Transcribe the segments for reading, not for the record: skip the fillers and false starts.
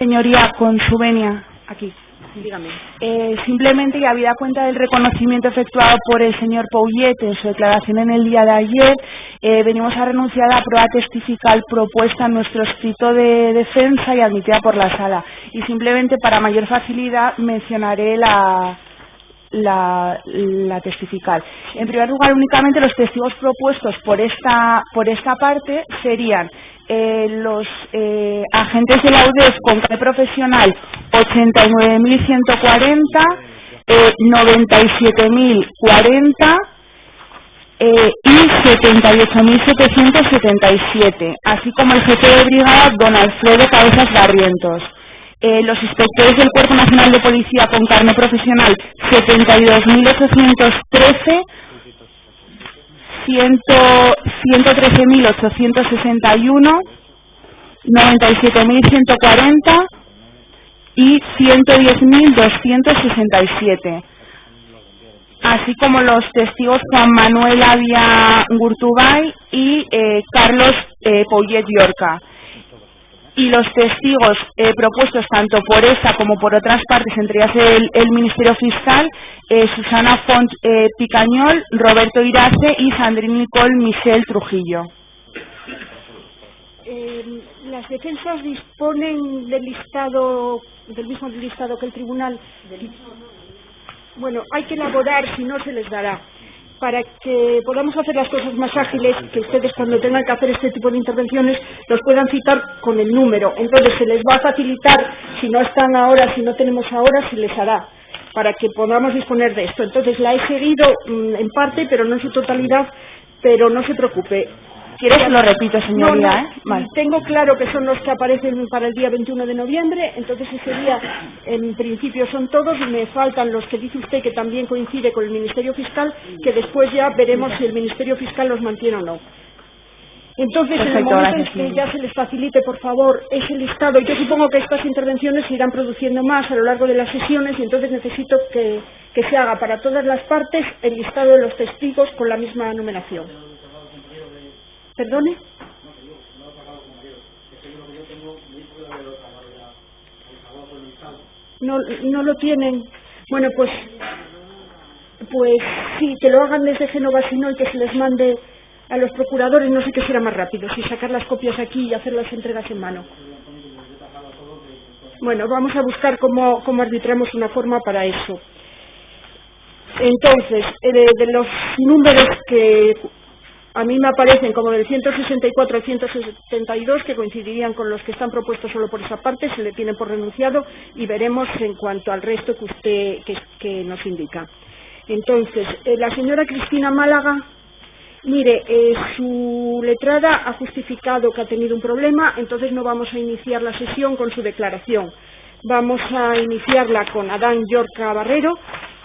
Señoría, con su venia, aquí. Dígame. Simplemente, y habida cuenta del reconocimiento efectuado por el señor Pouget en su declaración en el día de ayer, venimos a renunciar a la prueba testifical propuesta en nuestro escrito de defensa y admitida por la sala. Y simplemente, para mayor facilidad, mencionaré la testifical. En primer lugar, únicamente los testigos propuestos por esta parte serían los agentes de la UDEF con carnet profesional 89.140, 97.040 y 78.777, así como el jefe de brigada don Alfredo Cabezas Barrientos. Los inspectores del Cuerpo Nacional de Policía con carnet profesional 72.813, 113.861, 97.140 y 110.267, así como los testigos Juan Manuel Avia Gurtubay y Carlos Pouget Llorca. Y los testigos propuestos tanto por esta como por otras partes, entre ellas el Ministerio Fiscal, Susana Font Picañol, Roberto Irace y Sandrine Nicole Michel Trujillo. Las defensas disponen del listado, del mismo listado que el tribunal. Bueno, hay que elaborar, si no se les dará, para que podamos hacer las cosas más ágiles, que ustedes cuando tengan que hacer este tipo de intervenciones los puedan citar con el número. Entonces se les va a facilitar, si no están ahora, si no tenemos ahora, se les hará, para que podamos disponer de esto. Entonces la he seguido en parte, pero no en su totalidad, pero no se preocupe. ¿Quieres que lo repito, señoría? No. Vale. Tengo claro que son los que aparecen para el día 21 de noviembre, entonces ese día en principio son todos y me faltan los que dice usted que también coincide con el Ministerio Fiscal, que después ya veremos si el Ministerio Fiscal los mantiene o no. Entonces, en el momento en que ya se les facilite, por favor, ese listado, yo supongo que estas intervenciones se irán produciendo más a lo largo de las sesiones y entonces necesito que se haga para todas las partes el listado de los testigos con la misma numeración. ¿Perdone? No lo tienen. Bueno, pues sí, que lo hagan desde Génova, si no, y que se les mande a los procuradores. No sé qué será más rápido, si sacar las copias aquí y hacer las entregas en mano. Bueno, vamos a buscar cómo arbitramos una forma para eso. Entonces, de los números que a mí me aparecen como del 164 al 172, que coincidirían con los que están propuestos solo por esa parte, se le tienen por renunciado y veremos en cuanto al resto que usted que nos indica. Entonces, la señora Cristina Málaga, mire, su letrada ha justificado que ha tenido un problema, entonces no vamos a iniciar la sesión con su declaración. Vamos a iniciarla con Adán Llorca Barrero,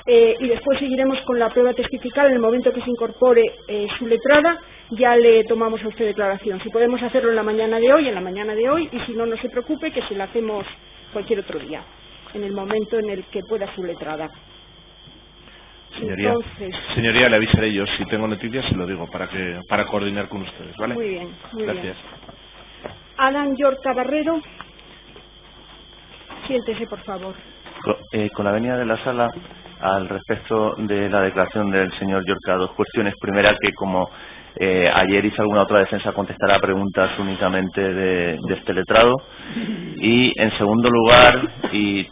y después seguiremos con la prueba testifical. En el momento que se incorpore su letrada, ya le tomamos a usted declaración. Si podemos hacerlo en la mañana de hoy, y si no, no se preocupe, que se la hacemos cualquier otro día, en el momento en el que pueda su letrada. Señoría, entonces, señoría, le avisaré yo. Si tengo noticias, se lo digo, para coordinar con ustedes, ¿vale? Muy bien, muy Gracias. bien. Adán Llorca Barrero, siéntese, por favor. Con la venia de la sala, al respecto de la declaración del señor Llorca, dos cuestiones. Primera, que como ayer hizo alguna otra defensa, contestará preguntas únicamente de este letrado. Y en segundo lugar, y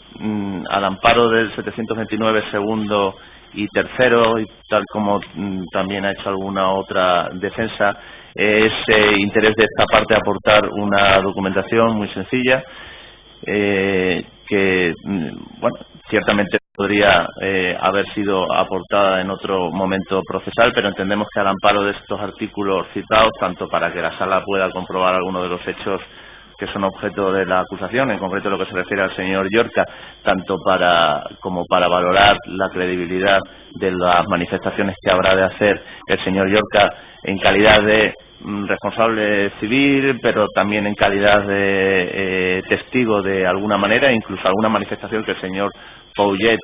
al amparo del 729 segundo y tercero, y tal como también ha hecho alguna otra defensa, es interés de esta parte aportar una documentación muy sencilla, que, bueno, ciertamente podría haber sido aportada en otro momento procesal, pero entendemos que al amparo de estos artículos citados, tanto para que la sala pueda comprobar algunos de los hechos que son objeto de la acusación, en concreto lo que se refiere al señor Llorca, tanto como para valorar la credibilidad de las manifestaciones que habrá de hacer el señor Llorca en calidad de responsable civil, pero también en calidad de testigo de alguna manera, incluso alguna manifestación que el señor Pouget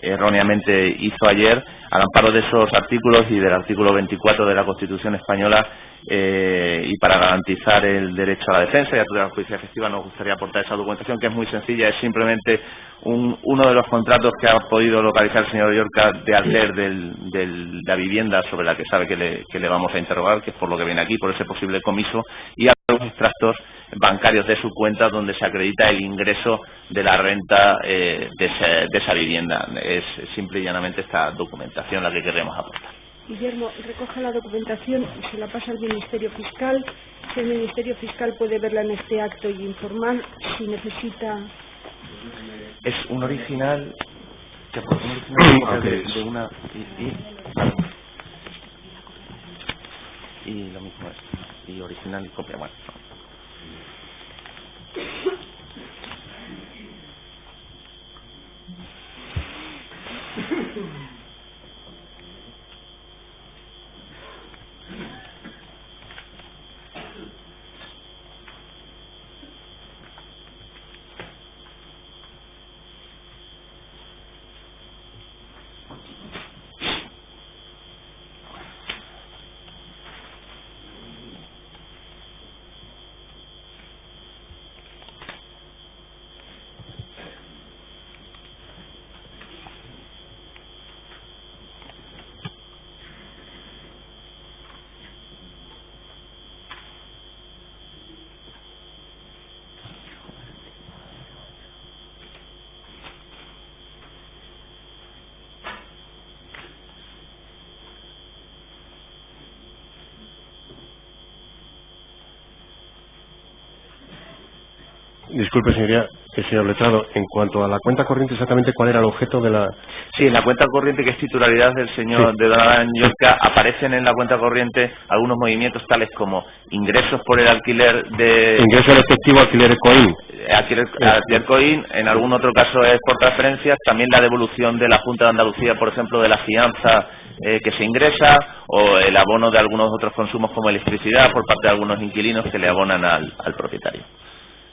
erróneamente hizo ayer, al amparo de esos artículos y del artículo 24 de la Constitución española, y para garantizar el derecho a la defensa y a la justicia efectiva, nos gustaría aportar esa documentación, que es muy sencilla. Es simplemente uno de los contratos que ha podido localizar el señor Llorca de alquiler de la vivienda sobre la que sabe que le vamos a interrogar, que es por lo que viene aquí, por ese posible comiso, y algunos extractos bancarios de su cuenta donde se acredita el ingreso de la renta de esa vivienda. Es simple y llanamente esta documentación la que queremos aportar. Guillermo, recoja la documentación y se la pasa al Ministerio Fiscal. Si el Ministerio Fiscal puede verla en este acto y informar si necesita. Es un original que por un original de una y lo mismo es, y original y copia. Bueno. Disculpe, señor letrado, en cuanto a la cuenta corriente, exactamente cuál era el objeto de la... Sí, en la cuenta corriente, que es titularidad del señor de don Adán Llorca, aparecen en la cuenta corriente algunos movimientos tales como ingresos por el alquiler de... Ingreso en efectivo, alquiler coin. Alquiler coin, en algún otro caso es por transferencias, también la devolución de la Junta de Andalucía, por ejemplo, de la fianza que se ingresa, o el abono de algunos otros consumos como electricidad por parte de algunos inquilinos que le abonan al propietario.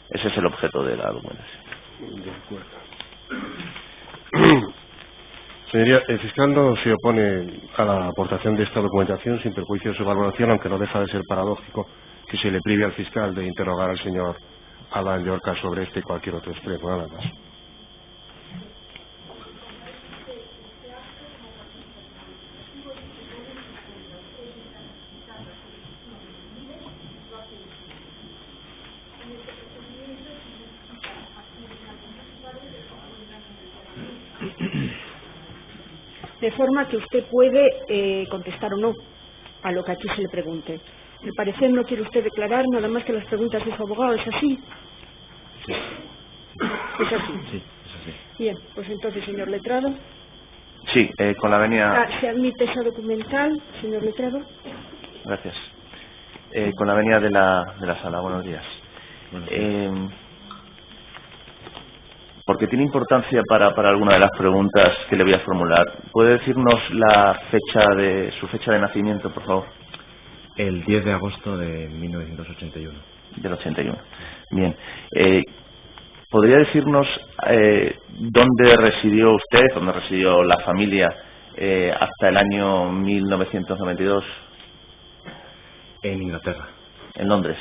Ese es el objeto de la documentación. De acuerdo. Señoría, el fiscal no se opone a la aportación de esta documentación sin perjuicio de su valoración, aunque no deja de ser paradójico que se le prive al fiscal de interrogar al señor Adán Llorca sobre este y cualquier otro extremo, nada más. De forma que usted puede contestar o no a lo que aquí se le pregunte. Al parecer no quiere usted declarar nada más que las preguntas de su abogado, ¿es así? Sí. ¿Es así? Sí, es así. Bien, pues entonces, señor letrado. Sí, con la venia... ¿Se admite esa documental, señor letrado? Gracias. Con la venia de la sala. Buenos días. Buenos días. Porque tiene importancia para alguna de las preguntas que le voy a formular. ¿Puede decirnos su fecha de nacimiento, por favor? El 10 de agosto de 1981. Del 81. Bien. ¿Podría decirnos dónde residió usted, dónde residió la familia hasta el año 1992? En Inglaterra. ¿En Londres?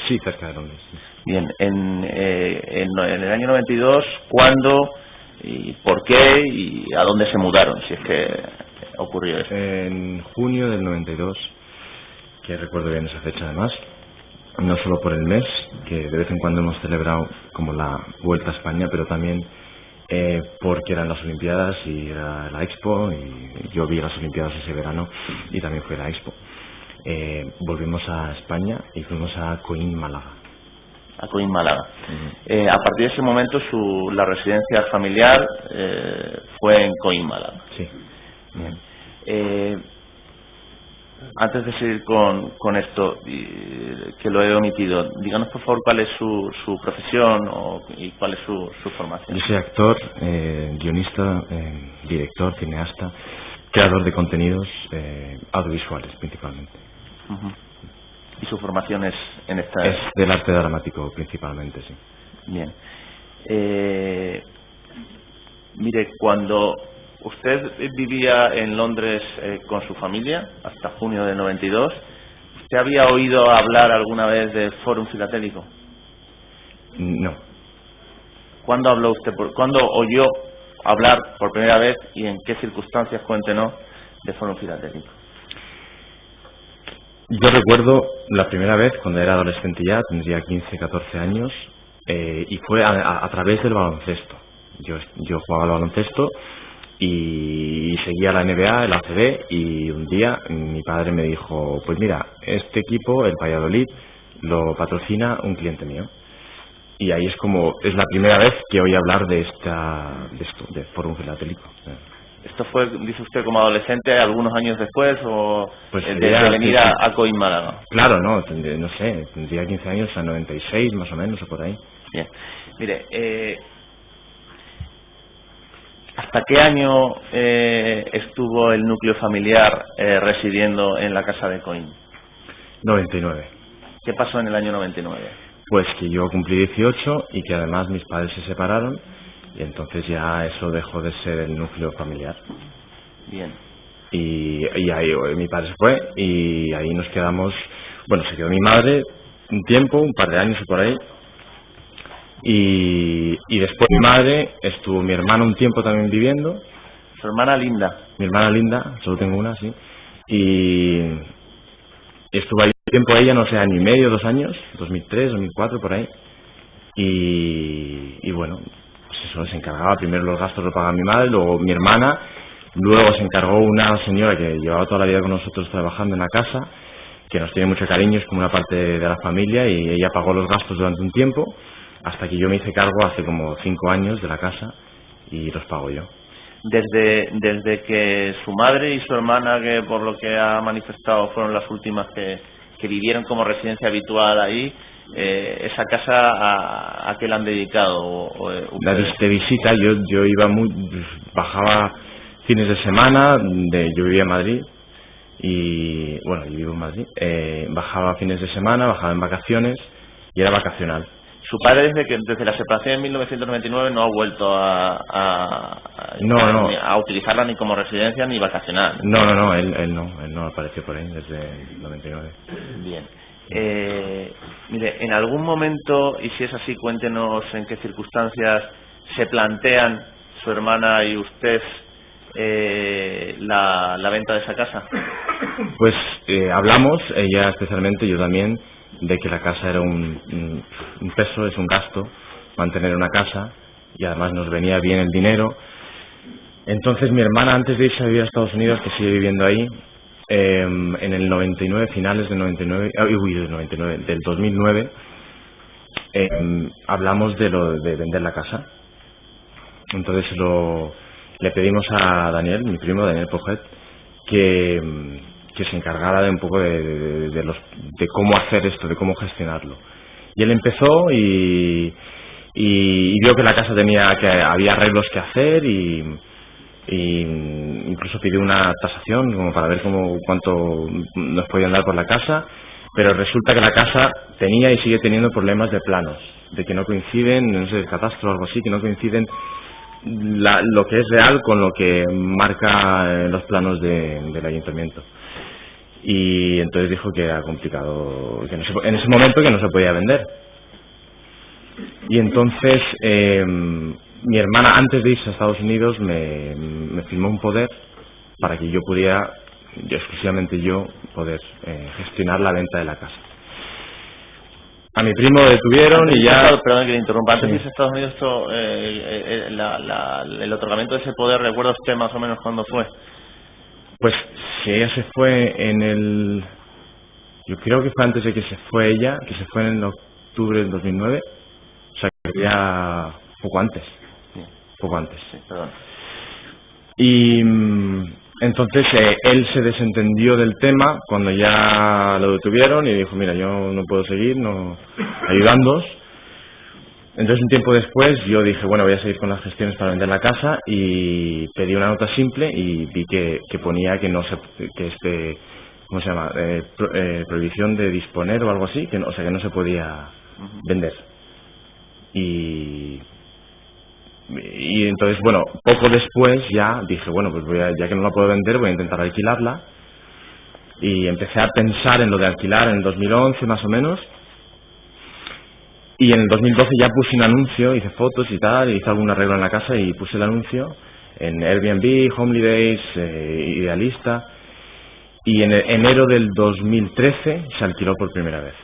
Sí, cerca de Londres. Sí. Bien, en el año 92, ¿cuándo y por qué y a dónde se mudaron, si es que ocurrió eso? En junio del 92, que recuerdo bien esa fecha además, no solo por el mes, que de vez en cuando hemos celebrado como la Vuelta a España, pero también porque eran las Olimpiadas y era la Expo, y yo vi las Olimpiadas ese verano y también fue la Expo. Volvimos a España y fuimos a Coín, Málaga. A Coín, Málaga. A partir de ese momento la residencia familiar fue en Coín, Málaga. Sí. Bien. Antes de seguir con esto, que lo he omitido, díganos por favor cuál es su profesión y cuál es su formación. Yo soy actor, guionista, director, cineasta, creador de contenidos audiovisuales principalmente. ¿Y su formación es en esta...? Es del arte dramático principalmente, sí. Bien. Mire, cuando usted vivía en Londres con su familia hasta junio del 92. ¿Usted había oído hablar alguna vez del Fórum Filatélico? No. ¿Cuándo oyó hablar por primera vez y en qué circunstancias, cuéntenos, de Fórum Filatélico? Yo recuerdo la primera vez cuando era adolescente ya, tendría 15, 14 años, y fue a través del baloncesto. Yo jugaba al baloncesto y seguía la NBA, el ACB, y un día mi padre me dijo, pues mira, este equipo, el Valladolid, lo patrocina un cliente mío. Y ahí es la primera vez que oí hablar de esto, de Fórum Filatélico. ¿Esto fue, dice usted, como adolescente, algunos años después, o pues de venir a Coín Málaga? Claro, no sé, tendría 15 años, a 96 más o menos, o por ahí. Bien. Mire, ¿hasta qué año estuvo el núcleo familiar residiendo en la casa de Coín? 99. ¿Qué pasó en el año 99? Pues que yo cumplí 18 y que además mis padres se separaron, y entonces ya eso dejó de ser el núcleo familiar. Bien. Y ahí mi padre se fue y ahí nos quedamos. Bueno, se quedó mi madre un tiempo, un par de años o por ahí, y después mi madre, estuvo mi hermana un tiempo también viviendo. ¿Su hermana Linda? Mi hermana Linda, solo tengo una, sí. Y estuvo ahí un tiempo ella, no sé, año y medio, 2 años, 2003, 2004, por ahí. Y bueno, pues eso, se encargaba, primero los gastos lo pagaba mi madre, luego mi hermana, luego se encargó una señora que llevaba toda la vida con nosotros trabajando en la casa, que nos tiene mucho cariño, es como una parte de la familia, y ella pagó los gastos durante un tiempo, hasta que yo me hice cargo hace como 5 años de la casa y los pago yo. Desde que su madre y su hermana, que por lo que ha manifestado fueron las últimas que vivieron como residencia habitual ahí, esa casa, ¿a qué la han dedicado? De visita, yo iba bajaba fines de semana, yo vivía en Madrid, y bueno, yo vivo en Madrid, bajaba fines de semana, bajaba en vacaciones, y era vacacional. Su padre desde la separación en 1999 no ha vuelto a utilizarla ni como residencia ni vacacional. No, él no apareció por ahí desde el 99. Bien. Mire, en algún momento, y si es así, cuéntenos en qué circunstancias se plantean su hermana y usted la venta de esa casa. Pues hablamos, ella especialmente, yo también, de que la casa era un peso, es un gasto mantener una casa, y además nos venía bien el dinero. Entonces mi hermana, antes de irse a vivir a Estados Unidos, que sigue viviendo ahí, en el 99, finales del 99, del 2009, hablamos de vender la casa. Entonces le pedimos a Daniel, mi primo Daniel Poget, que se encargara de un poco de cómo hacer esto, de cómo gestionarlo. Y él empezó y vio que la casa había arreglos que hacer, y incluso pidió una tasación como para ver cuánto nos podían dar por la casa, pero resulta que la casa tenía y sigue teniendo problemas de planos, de que no coinciden, no sé, el catastro o algo así, que no coinciden lo que es real con lo que marca los planos del ayuntamiento. Y entonces dijo que era complicado, que en ese momento que no se podía vender. Y entonces mi hermana, antes de irse a Estados Unidos, me firmó un poder para que yo pudiera, exclusivamente yo, poder gestionar la venta de la casa. A mi primo lo detuvieron y ya... Perdón que le interrumpa. Antes de Sí. irse a Estados Unidos, el otorgamiento de ese poder, ¿recuerda usted más o menos cuándo fue? Pues si ella se fue yo creo que fue antes de que se fue ella, que se fue en octubre del 2009, o sea que ya poco antes. Sí, perdón. Y entonces él se desentendió del tema cuando ya lo detuvieron y dijo, mira, yo no puedo seguir ayudándoos. Entonces un tiempo después yo dije, bueno, voy a seguir con las gestiones para vender la casa, y pedí una nota simple y vi que ponía que ¿cómo se llama? Prohibición de disponer o algo así, que no se podía vender. Y Y entonces, bueno, poco después ya dije, bueno, pues ya que no la puedo vender, voy a intentar alquilarla. Y empecé a pensar en lo de alquilar en el 2011 más o menos. Y en el 2012 ya puse un anuncio, hice fotos y tal, hice algún arreglo en la casa y puse el anuncio en Airbnb, Homelidays, Idealista. Y en enero del 2013 se alquiló por primera vez.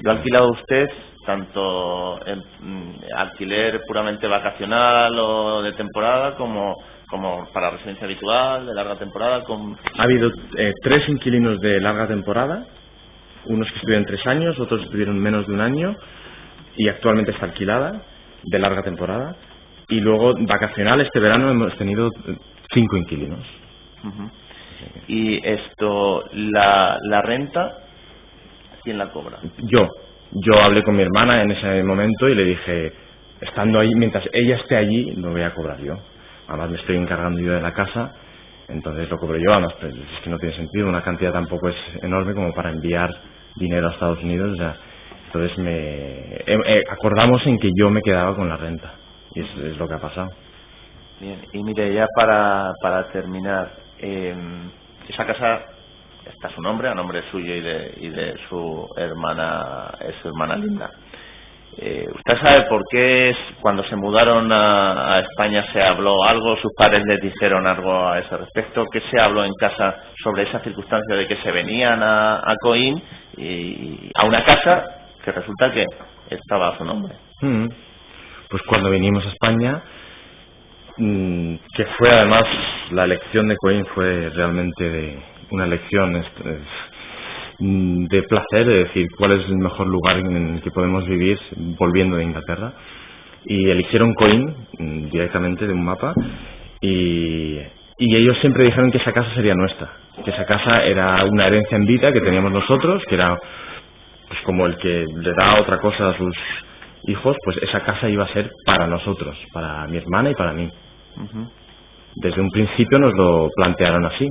¿Lo ha alquilado usted tanto en alquiler puramente vacacional o de temporada como para residencia habitual, de larga temporada? Ha habido 3 inquilinos de larga temporada, unos que estuvieron 3 años, otros estuvieron menos de un año, y actualmente está alquilada de larga temporada. Y luego vacacional, este verano hemos tenido 5 inquilinos. Uh-huh. Y esto, la renta, ¿quién la cobra? Yo hablé con mi hermana en ese momento y le dije, estando ahí, mientras ella esté allí, lo voy a cobrar yo. Además me estoy encargando yo de la casa, entonces lo cobro yo. Además, pues, es que no tiene sentido, una cantidad tampoco es enorme como para enviar dinero a Estados Unidos. O sea, entonces acordamos en que yo me quedaba con la renta, y es lo que ha pasado. Bien, y mire, ya para terminar, esa casa está a su nombre, a nombre suyo y de su hermana Linda. ¿Usted sabe por qué cuando se mudaron a España se habló algo? ¿Sus padres les dijeron algo a ese respecto? ¿Qué se habló en casa sobre esa circunstancia de que se venían a Coín y a una casa que resulta que estaba a su nombre? Pues cuando vinimos a España, que fue además la elección de Coín fue realmente una elección de placer, de decir cuál es el mejor lugar en el que podemos vivir volviendo de Inglaterra, y eligieron Coín directamente de un mapa, y ellos siempre dijeron que esa casa sería nuestra, que esa casa era una herencia en vida que teníamos nosotros, que era pues como el que le da otra cosa a sus hijos, pues esa casa iba a ser para nosotros, para mi hermana y para mí. Uh-huh. Desde un principio nos lo plantearon así.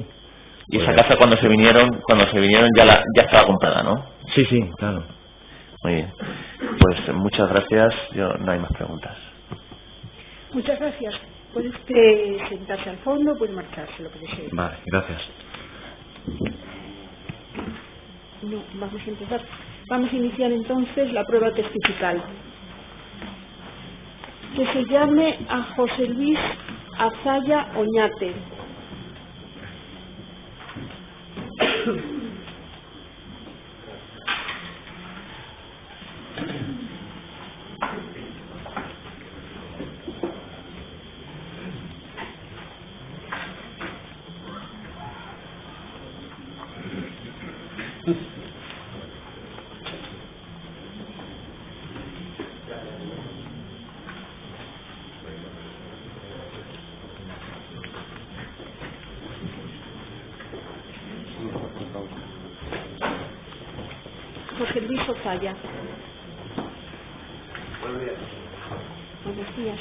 Y esa casa cuando se vinieron ya estaba comprada, ¿no? Sí, claro. Muy bien. Pues muchas gracias. No hay más preguntas. Muchas gracias. Puede usted sentarse al fondo, puede marcharse, lo que desee. Vale, gracias. No, vamos a empezar. Vamos a iniciar entonces la prueba testifical. Que se llame a José Luis Azaya Oñate. José Luis Azaya. Buenos días.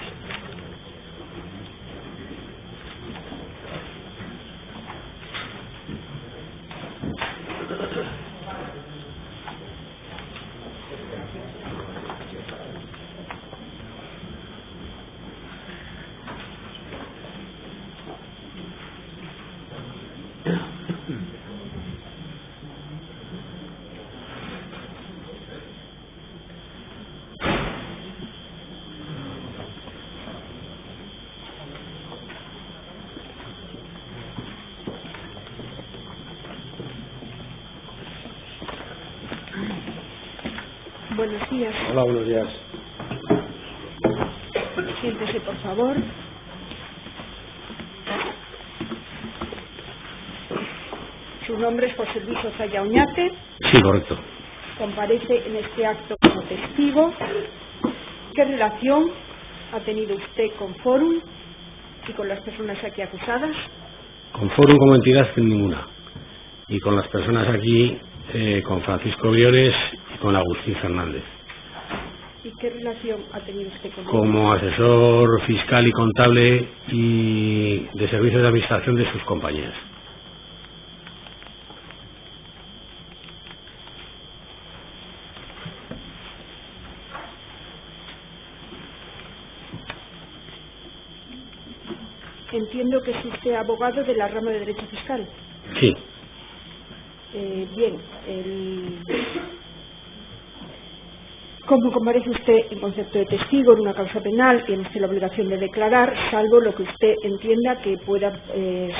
Buenos días. Hola, buenos días. Siéntese, por favor. Su nombre es José Luis Azaya Oñate. Sí, correcto. Comparece en este acto como testigo. ¿Qué relación ha tenido usted con Forum y con las personas aquí acusadas? Con Forum como entidad, ninguna. Y con las personas aquí, con Francisco Briones y con Agustín Fernández. ¿Y qué relación ha tenido usted con ellos? Como asesor fiscal y contable y de servicios de administración de sus compañías. entiendo que es usted abogado de la rama de Derecho Fiscal. Sí. Bien, como comparece usted en concepto de testigo en una causa penal, tiene usted la obligación de declarar, salvo lo que usted entienda que pueda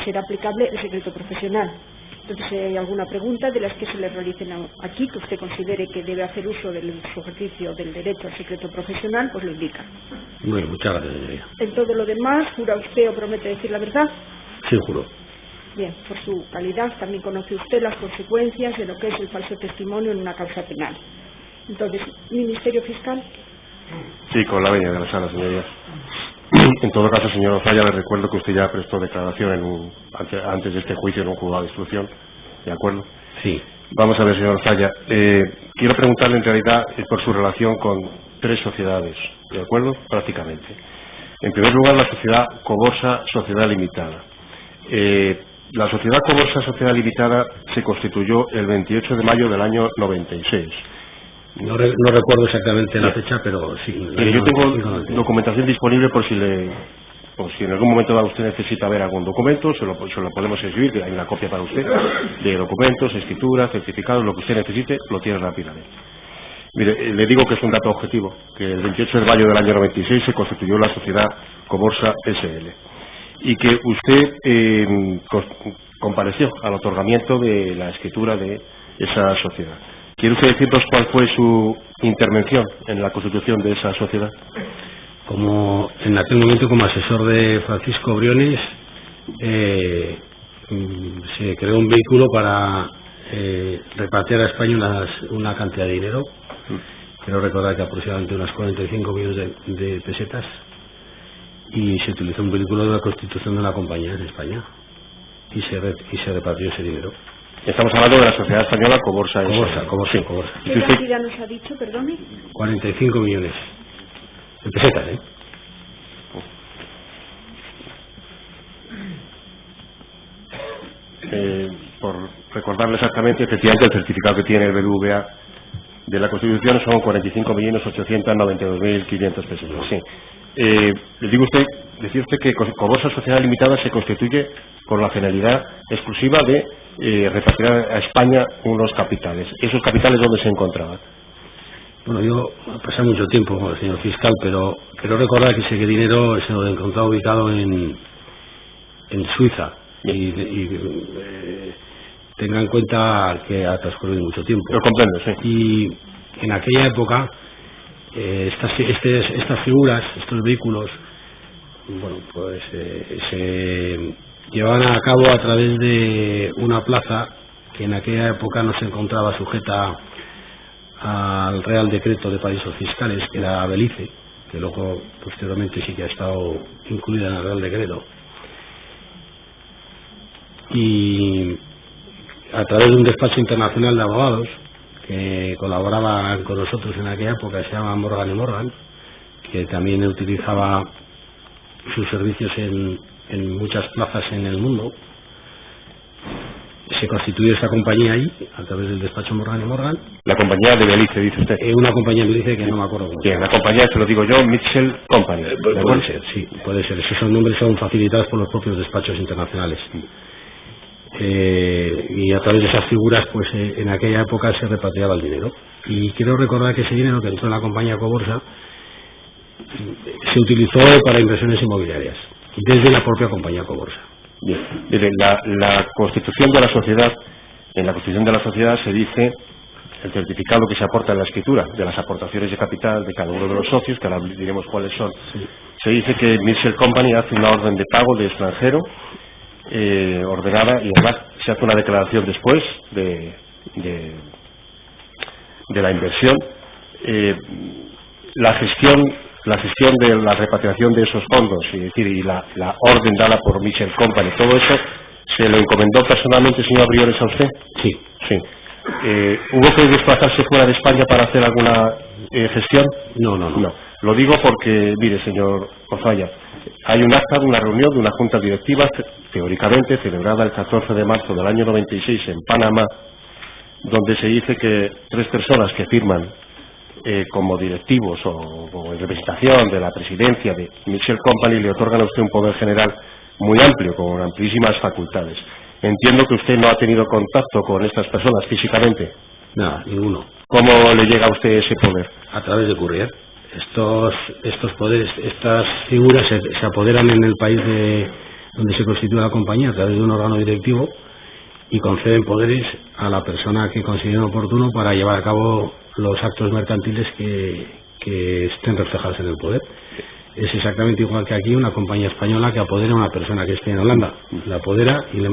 ser aplicable el secreto profesional. Entonces, si hay alguna pregunta de las que se le realicen aquí, que usted considere que debe hacer uso del ejercicio del derecho al secreto profesional, pues lo indica. Bueno, muchas gracias, señoría. En todo lo demás, ¿jura usted o promete decir la verdad? Sí, juro. Bien, por su calidad también conoce usted las consecuencias de lo que es el falso testimonio en una causa penal. Entonces, Ministerio Fiscal. Sí, con la venia de la sala, señorías. En todo caso, señor Ozaya, le recuerdo que usted ya prestó declaración antes de este juicio en un juzgado de instrucción. ¿De acuerdo? Sí. Vamos a ver, señor Ozaya. Quiero preguntarle en realidad por su relación con 3 sociedades. ¿De acuerdo? Prácticamente. En primer lugar, la sociedad Coborsa Sociedad Limitada. La sociedad Coborsa Sociedad Limitada se constituyó el 28 de mayo del año 96. No recuerdo exactamente la fecha, pero sí. Mire, yo tengo documentación disponible por si en algún momento dado usted necesita ver algún documento, se lo podemos escribir, que hay una copia para usted, de documentos, escrituras, certificados, lo que usted necesite, lo tiene rápidamente. Mire, le digo que es un dato objetivo, que el 28 de mayo del año 96 se constituyó la sociedad Coborsa SL, y que usted compareció al otorgamiento de la escritura de esa sociedad. ¿Quiere usted decirnos cuál fue su intervención en la constitución de esa sociedad? En aquel momento, como asesor de Francisco Briones, se creó un vehículo para repartir a España una cantidad de dinero. Quiero recordar que aproximadamente unas 45 millones de pesetas, y se utilizó un vehículo de la constitución de una compañía en España y se repartió ese dinero. Estamos hablando de la sociedad española Coborsa. Coborsa. ¿Qué cantidad nos ha dicho, perdone? 45 millones de pesetas, Por recordarle exactamente, efectivamente, el certificado que tiene el BBVA de la Constitución son 45.892.500 pesos. Sí. Le digo decía usted que Coborsa Sociedad Limitada se constituye con la finalidad exclusiva de repartir a España unos capitales. ¿Esos capitales dónde se encontraban? Bueno, yo pasé mucho tiempo con el señor fiscal, pero quiero recordar que ese dinero se lo he encontrado ubicado en Suiza. Y tenga en cuenta que ha transcurrido mucho tiempo. Lo comprendo, sí. Y en aquella época estas figuras, estos vehículos, bueno, pues se llevaban a cabo a través de una plaza que en aquella época no se encontraba sujeta al Real Decreto de Paraísos Fiscales, que era Belice, que luego posteriormente sí que ha estado incluida en el Real Decreto. Y a través de un despacho internacional de abogados que colaboraba con nosotros en aquella época, se llama Morgan & Morgan, que también utilizaba sus servicios en muchas plazas en el mundo, se constituyó esta compañía ahí, a través del despacho Morgan & Morgan. La compañía de Belice, dice usted. Una compañía de Belice que no me acuerdo cómo. Bien, la compañía, se lo digo yo, Mitchell Company. Puede ser, sí, puede ser. Esos nombres son facilitados por los propios despachos internacionales. Y a través de esas figuras, pues en aquella época se repatriaba el dinero. Y quiero recordar que ese dinero que entró en la compañía Coborsa se utilizó para inversiones inmobiliarias, desde la propia compañía Coborsa. Bien, la constitución de la sociedad, en la constitución de la sociedad se dice el certificado que se aporta en la escritura de las aportaciones de capital de cada uno de los socios, que ahora diremos cuáles son. Sí. Se dice que Mitchell Company hace una orden de pago de extranjero ordenada, y además se hace una declaración después de la inversión. La gestión de la repatriación de esos fondos, y la orden dada por Mitchell Company, todo eso se lo encomendó personalmente, señor Briones, a usted. Sí. ¿Hubo que desplazarse fuera de España para hacer alguna gestión? No. Lo digo porque, mire, señor Ozaya, hay un acta de una reunión de una junta directiva, teóricamente celebrada el 14 de marzo del año 96 en Panamá, donde se dice que 3 personas que firman como directivos o en representación de la presidencia de Mitchell Company le otorgan a usted un poder general muy amplio, con amplísimas facultades. Entiendo que usted no ha tenido contacto con estas personas físicamente. Nada, ninguno. ¿Cómo le llega a usted ese poder? A través de courier. Estos poderes, estas figuras se apoderan en el país donde se constituye la compañía a través de un órgano directivo y conceden poderes a la persona que consideren oportuno para llevar a cabo los actos mercantiles que estén reflejados en el poder. Es exactamente igual que aquí una compañía española que apodera a una persona que esté en Holanda. La apodera y le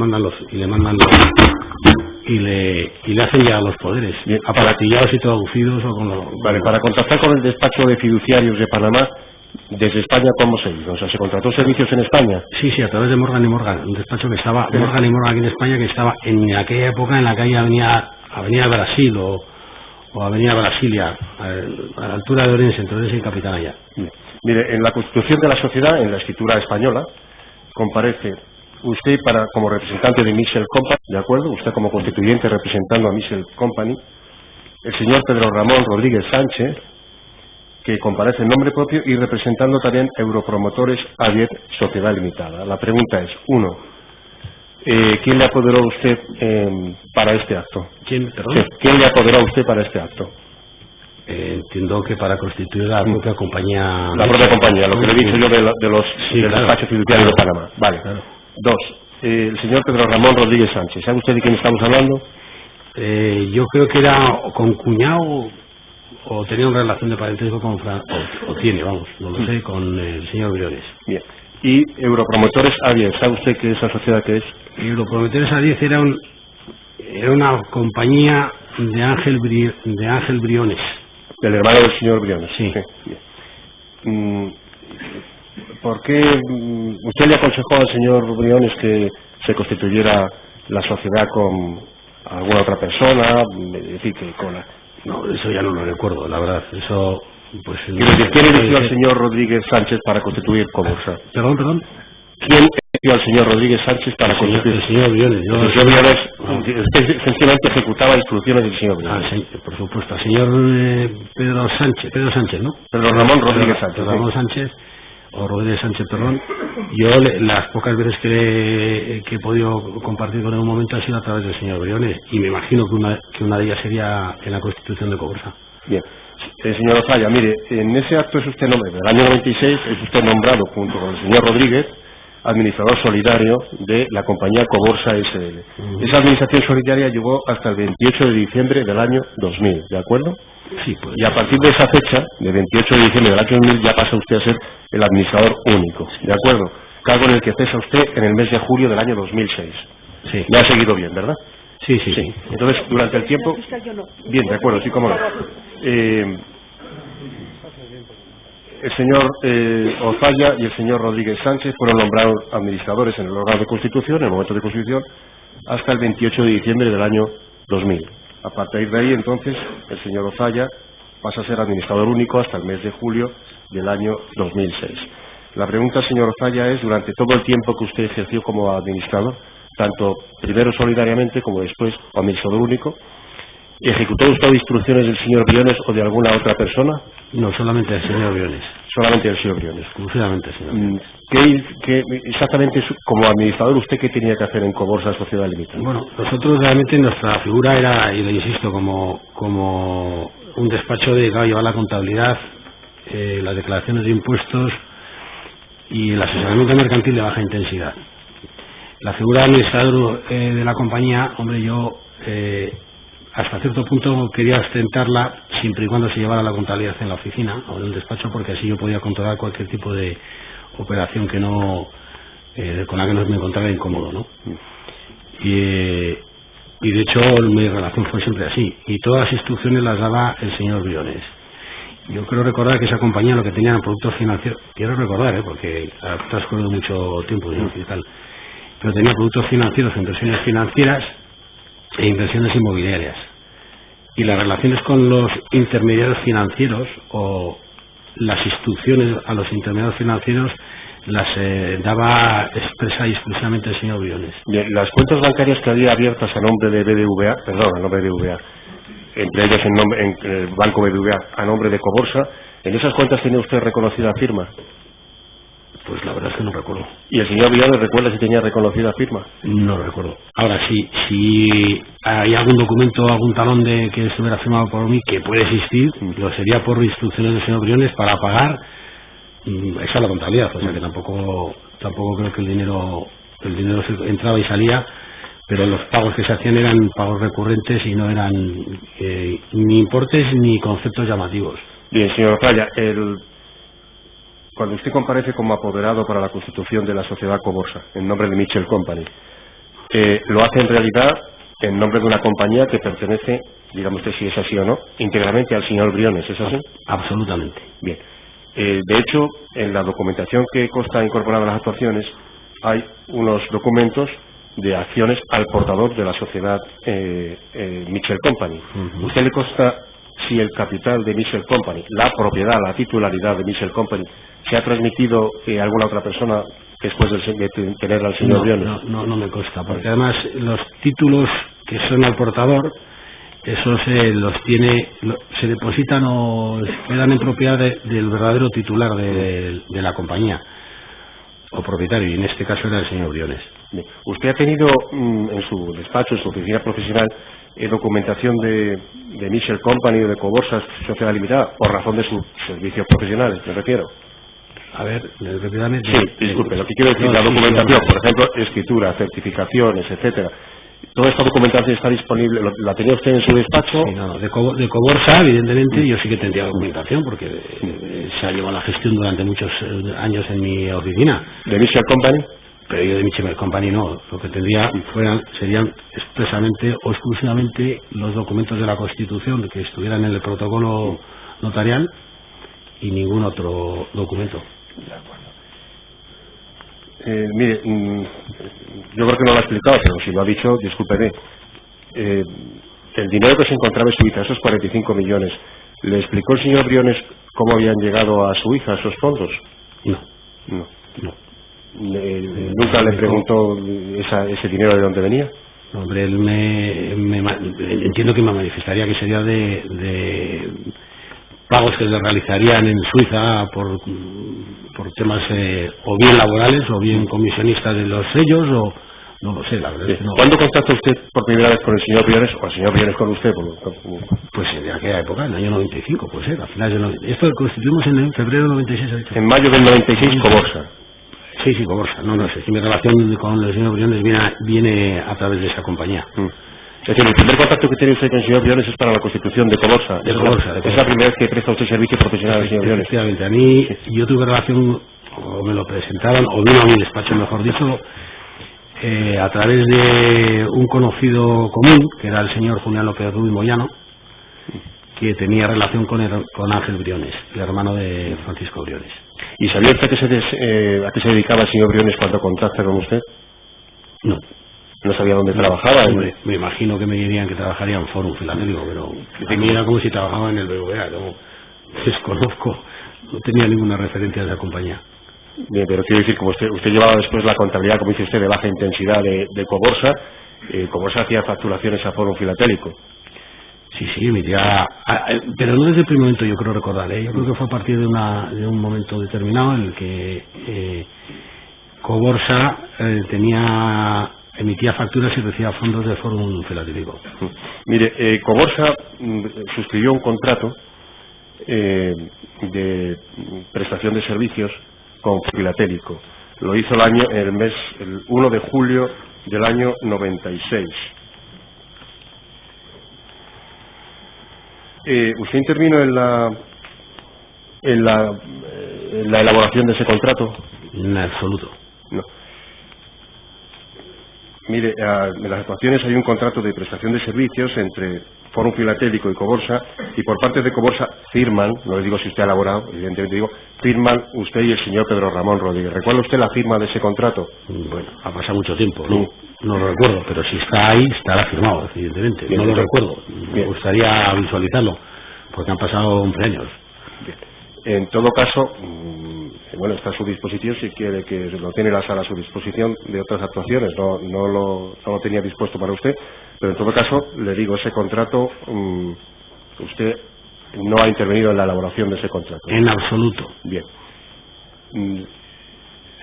hacen ya los poderes, bien, aparatillados y traducidos o con Vale, para contactar con el despacho de fiduciarios de Panamá, desde España, ¿cómo se hizo? O sea, ¿se contrató servicios en España? Sí, a través de Morgan y Morgan, un despacho que estaba, Morgan y Morgan aquí en España, que estaba en aquella época en la calle Avenida Brasil o Avenida Brasilia, a la altura de Orense, entre Orense y Capitanaya. Mire, en la constitución de la sociedad, en la escritura española, comparece usted como representante de Mitchell Company, ¿de acuerdo? Usted como constituyente representando a Mitchell Company, el señor Pedro Ramón Rodríguez Sánchez, que comparece en nombre propio, y representando también Europromotores Aviet Sociedad Limitada. La pregunta es, uno, ¿quién le apoderó a usted para este acto? ¿Quién le apoderó a usted para este acto? Entiendo que para constituir la propia compañía. La propia compañía, lo que le he dicho yo del despacho fiduciario de Panamá. Vale. Claro. Dos, el señor Pedro Ramón Rodríguez Sánchez. ¿Sabe usted de quién estamos hablando? Yo creo que era con cuñado o tenía una relación de parentesco con o tiene, vamos, no lo sé, con el señor Briones. Bien. ¿Y Europromotores A10? ¿Sabe usted qué esa sociedad que es? Europromotores A10 era una compañía de Ángel Briones. Del hermano del señor Briones. Sí. Bien. ¿Por qué usted le aconsejó al señor Briones que se constituyera la sociedad con alguna otra persona? Es decir, que con la... No, eso ya no lo recuerdo, la verdad. Eso, pues... ¿Quién eligió al señor Rodríguez Sánchez para constituir Coborsa? Perdón. ¿Quién eligió al señor Rodríguez Sánchez para constituir? El señor Briones. El señor Briones sencillamente ejecutaba instrucciones del señor Briones. Sí, por supuesto. El señor Pedro Sánchez, ¿no? Pedro Ramón Rodríguez Sánchez. Pedro Ramón Sánchez, o Rodríguez Sánchez, perdón. Yo las pocas veces que he podido compartir con él un momento ha sido a través del señor Briones, y me imagino que una de ellas sería en la Constitución de Coborsa. Bien. Señor Ozaya, mire, en ese acto es usted del año 96 es usted nombrado junto con el señor Rodríguez administrador solidario de la compañía Coborsa SL. Esa administración solidaria llegó hasta el 28 de diciembre del año 2000, ¿de acuerdo? Sí, pues. Y a partir de esa fecha, de 28 de diciembre del año 2000, ya pasa usted a ser el administrador único, ¿de acuerdo? Cargo en el que cesa usted en el mes de julio del año 2006. Sí. Me ha seguido bien, ¿verdad? Sí. Entonces, durante el tiempo... Bien, de acuerdo, sí, cómo no. El señor Ozaya y el señor Rodríguez Sánchez fueron nombrados administradores en el órgano de constitución, en el momento de constitución, hasta el 28 de diciembre del año 2000. A partir de ahí, entonces, el señor Ozaya pasa a ser administrador único hasta el mes de julio del año 2006. La pregunta, señor Ozaya, es, durante todo el tiempo que usted ejerció como administrador, tanto primero solidariamente como después como administrador único, ¿ejecutó usted instrucciones del señor Briones o de alguna otra persona? No, solamente del señor Briones. Solamente del señor Briones. Exclusivamente, señor Briones. ¿Qué exactamente, como administrador, usted qué tenía que hacer en Coborsa Sociedad Limitada? Bueno, nosotros realmente nuestra figura era, y le insisto, como un despacho dedicado a llevar la contabilidad, las declaraciones de impuestos y el asesoramiento mercantil de baja intensidad. La figura de administrador de la compañía, hombre, yo... hasta cierto punto quería ostentarla siempre y cuando se llevara la contabilidad en la oficina o en el despacho, porque así yo podía controlar cualquier tipo de operación que no con la que no me encontrara incómodo, ¿no? Y de hecho mi relación fue siempre así, y todas las instrucciones las daba el señor Briones. Yo creo recordar que esa compañía lo que tenía eran productos financieros, quiero recordar, porque ha transcurrido mucho tiempo y tal, pero tenía productos financieros, inversiones financieras e inversiones inmobiliarias, y las relaciones con los intermediarios financieros o las instrucciones a los intermediarios financieros las daba expresa y exclusivamente el señor Briones. Bien, las cuentas bancarias que había abiertas a nombre de BBVA, entre ellas en el banco BBVA a nombre de Coborsa, ¿en esas cuentas tiene usted reconocida firma? Pues la verdad es que no recuerdo. ¿Y el señor Briones recuerda si tenía reconocida firma? No recuerdo. Ahora sí, si hay algún documento, algún talón de que estuviera firmado por mí, que puede existir, lo sería por instrucciones del señor Briones para pagar. Esa es la contabilidad, o sea que tampoco creo que el dinero entraba y salía, pero los pagos que se hacían eran pagos recurrentes y no eran ni importes ni conceptos llamativos. Bien, señor Falla, cuando usted comparece como apoderado para la constitución de la sociedad Coborsa, en nombre de Mitchell Company, lo hace en realidad en nombre de una compañía que pertenece, digamos usted si es así o no, íntegramente al señor Briones, ¿es así? Absolutamente. Bien. De hecho, en la documentación que consta incorporada a las actuaciones, hay unos documentos de acciones al portador de la sociedad Mitchell Company. ¿Usted le consta si el capital de Mitchell Company, la propiedad, la titularidad de Mitchell Company, se ha transmitido a alguna otra persona después de tener al señor Briones? No me consta, porque además los títulos que son al portador, esos se depositan o quedan en propiedad del verdadero titular de la compañía o propietario, y en este caso era el señor Briones. Bien. ¿Usted ha tenido en su despacho, en su oficina profesional, documentación de Mitchell Company o de Coborsa Sociedad Limitada por razón de sus servicios profesionales, me refiero? A ver, rápidamente. Sí, disculpe, lo que quiero decir, la documentación, por ejemplo, escritura, certificaciones, etcétera. ¿Toda esta documentación está disponible? ¿La tenía usted en su despacho? Sí, no, de Coborsa, evidentemente, yo sí que tendría documentación, porque se ha llevado la gestión durante muchos años en mi oficina. ¿De Mitchell Company? Pero yo de Mitchell Company no. Lo que tendría serían expresamente o exclusivamente los documentos de la Constitución que estuvieran en el protocolo notarial y ningún otro documento. De acuerdo. Mire, yo creo que no lo ha explicado, pero si lo ha dicho, discúlpeme. El dinero que se encontraba en Suiza, esos 45 millones, ¿le explicó el señor Briones cómo habían llegado a su hija esos fondos? No. ¿Nunca le preguntó ese dinero de dónde venía? No, hombre, él entiendo que me manifestaría que sería de pagos que se realizarían en Suiza por temas o bien laborales o bien comisionistas de los sellos, o no lo sé, la verdad es que no. ¿Cuándo contactó usted por primera vez con el señor Briones o el señor Briones con usted? Pues en aquella época, en el año 95, pues a finales del 96. Esto lo constituimos en febrero del 96, ¿ha dicho? En mayo del 96, Coborsa. Sí, Coborsa. No sé si mi relación con el señor Briones viene a través de esa compañía. Es decir, el primer contacto que tiene usted con el señor Briones es para la constitución de Coborsa. De Coborsa. Es la primera vez que presta usted servicio profesional al señor Briones. Efectivamente. A mí, yo tuve relación, o me lo presentaron, o vino a mi despacho, mejor dicho, a través de un conocido común, que era el señor Julián López Rubí Moyano, que tenía relación con Ángel Briones, el hermano de Francisco Briones. ¿Y sabía usted a qué se dedicaba el señor Briones cuando contacta con usted? No. ¿No sabía dónde trabajaba? Me imagino que me dirían que trabajaría en Fórum Filatélico, pero a mí era como si trabajaba en el BBVA, no desconozco, no tenía ninguna referencia de la compañía. Bien, pero quiero decir, como usted llevaba después la contabilidad, como dice usted, de baja intensidad de Coborsa, Coborsa hacía facturaciones a Fórum Filatélico. Sí, emitía, pero no desde el primer momento, yo creo recordar, yo creo que fue a partir de un momento determinado en el que Coborsa emitía facturas y recibía fondos de Fórum Filatélico. Mire, Coborsa suscribió un contrato de prestación de servicios con Filatélico. Lo hizo el 1 de julio del año 96. ¿Usted intervino en la elaboración de ese contrato? En absoluto. No. Mire, en las actuaciones hay un contrato de prestación de servicios entre Fórum Filatélico y Coborsa, y por parte de Coborsa firman, no le digo si usted ha elaborado, evidentemente digo, firman usted y el señor Pedro Ramón Rodríguez. ¿Recuerda usted la firma de ese contrato? Bueno, ha pasado mucho tiempo, no lo recuerdo, pero si está ahí, estará firmado, evidentemente. Bien, no lo recuerdo, me gustaría visualizarlo, porque han pasado 11 años. Bien. En todo caso, bueno, está a su disposición si quiere, que lo tiene la sala a su disposición de otras actuaciones, no lo tenía dispuesto para usted, pero en todo caso, le digo, ese contrato, usted no ha intervenido en la elaboración de ese contrato. En absoluto. Bien.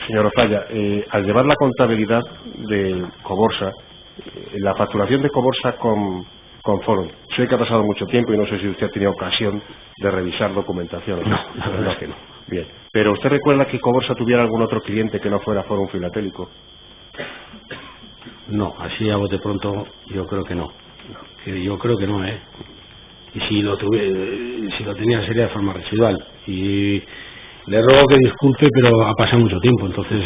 Señor Ocaya, al llevar la contabilidad de Coborsa, la facturación de Coborsa con Forum, sé que ha pasado mucho tiempo y no sé si usted ha tenido ocasión de revisar documentación. No, la verdad es que no. Bien, pero ¿usted recuerda que Coborsa tuviera algún otro cliente que no fuera Forum Filatélico? No, así a bote pronto yo creo que no. Yo creo que no, ¿eh? Y si lo tenía sería de forma residual. Y le ruego que disculpe, pero ha pasado mucho tiempo, entonces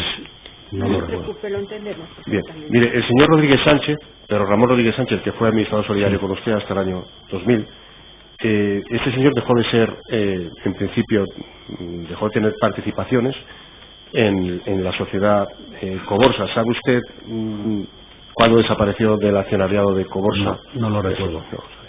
no lo recuerdo. Lo entendemos. Bien, mire, el señor Rodríguez Sánchez, pero Ramón Rodríguez Sánchez, que fue administrador solidario con usted hasta el año 2000, este señor dejó de ser, en principio, dejó de tener participaciones en la sociedad Coborsa. ¿Sabe usted cuándo desapareció del accionariado de Coborsa? No lo recuerdo. No.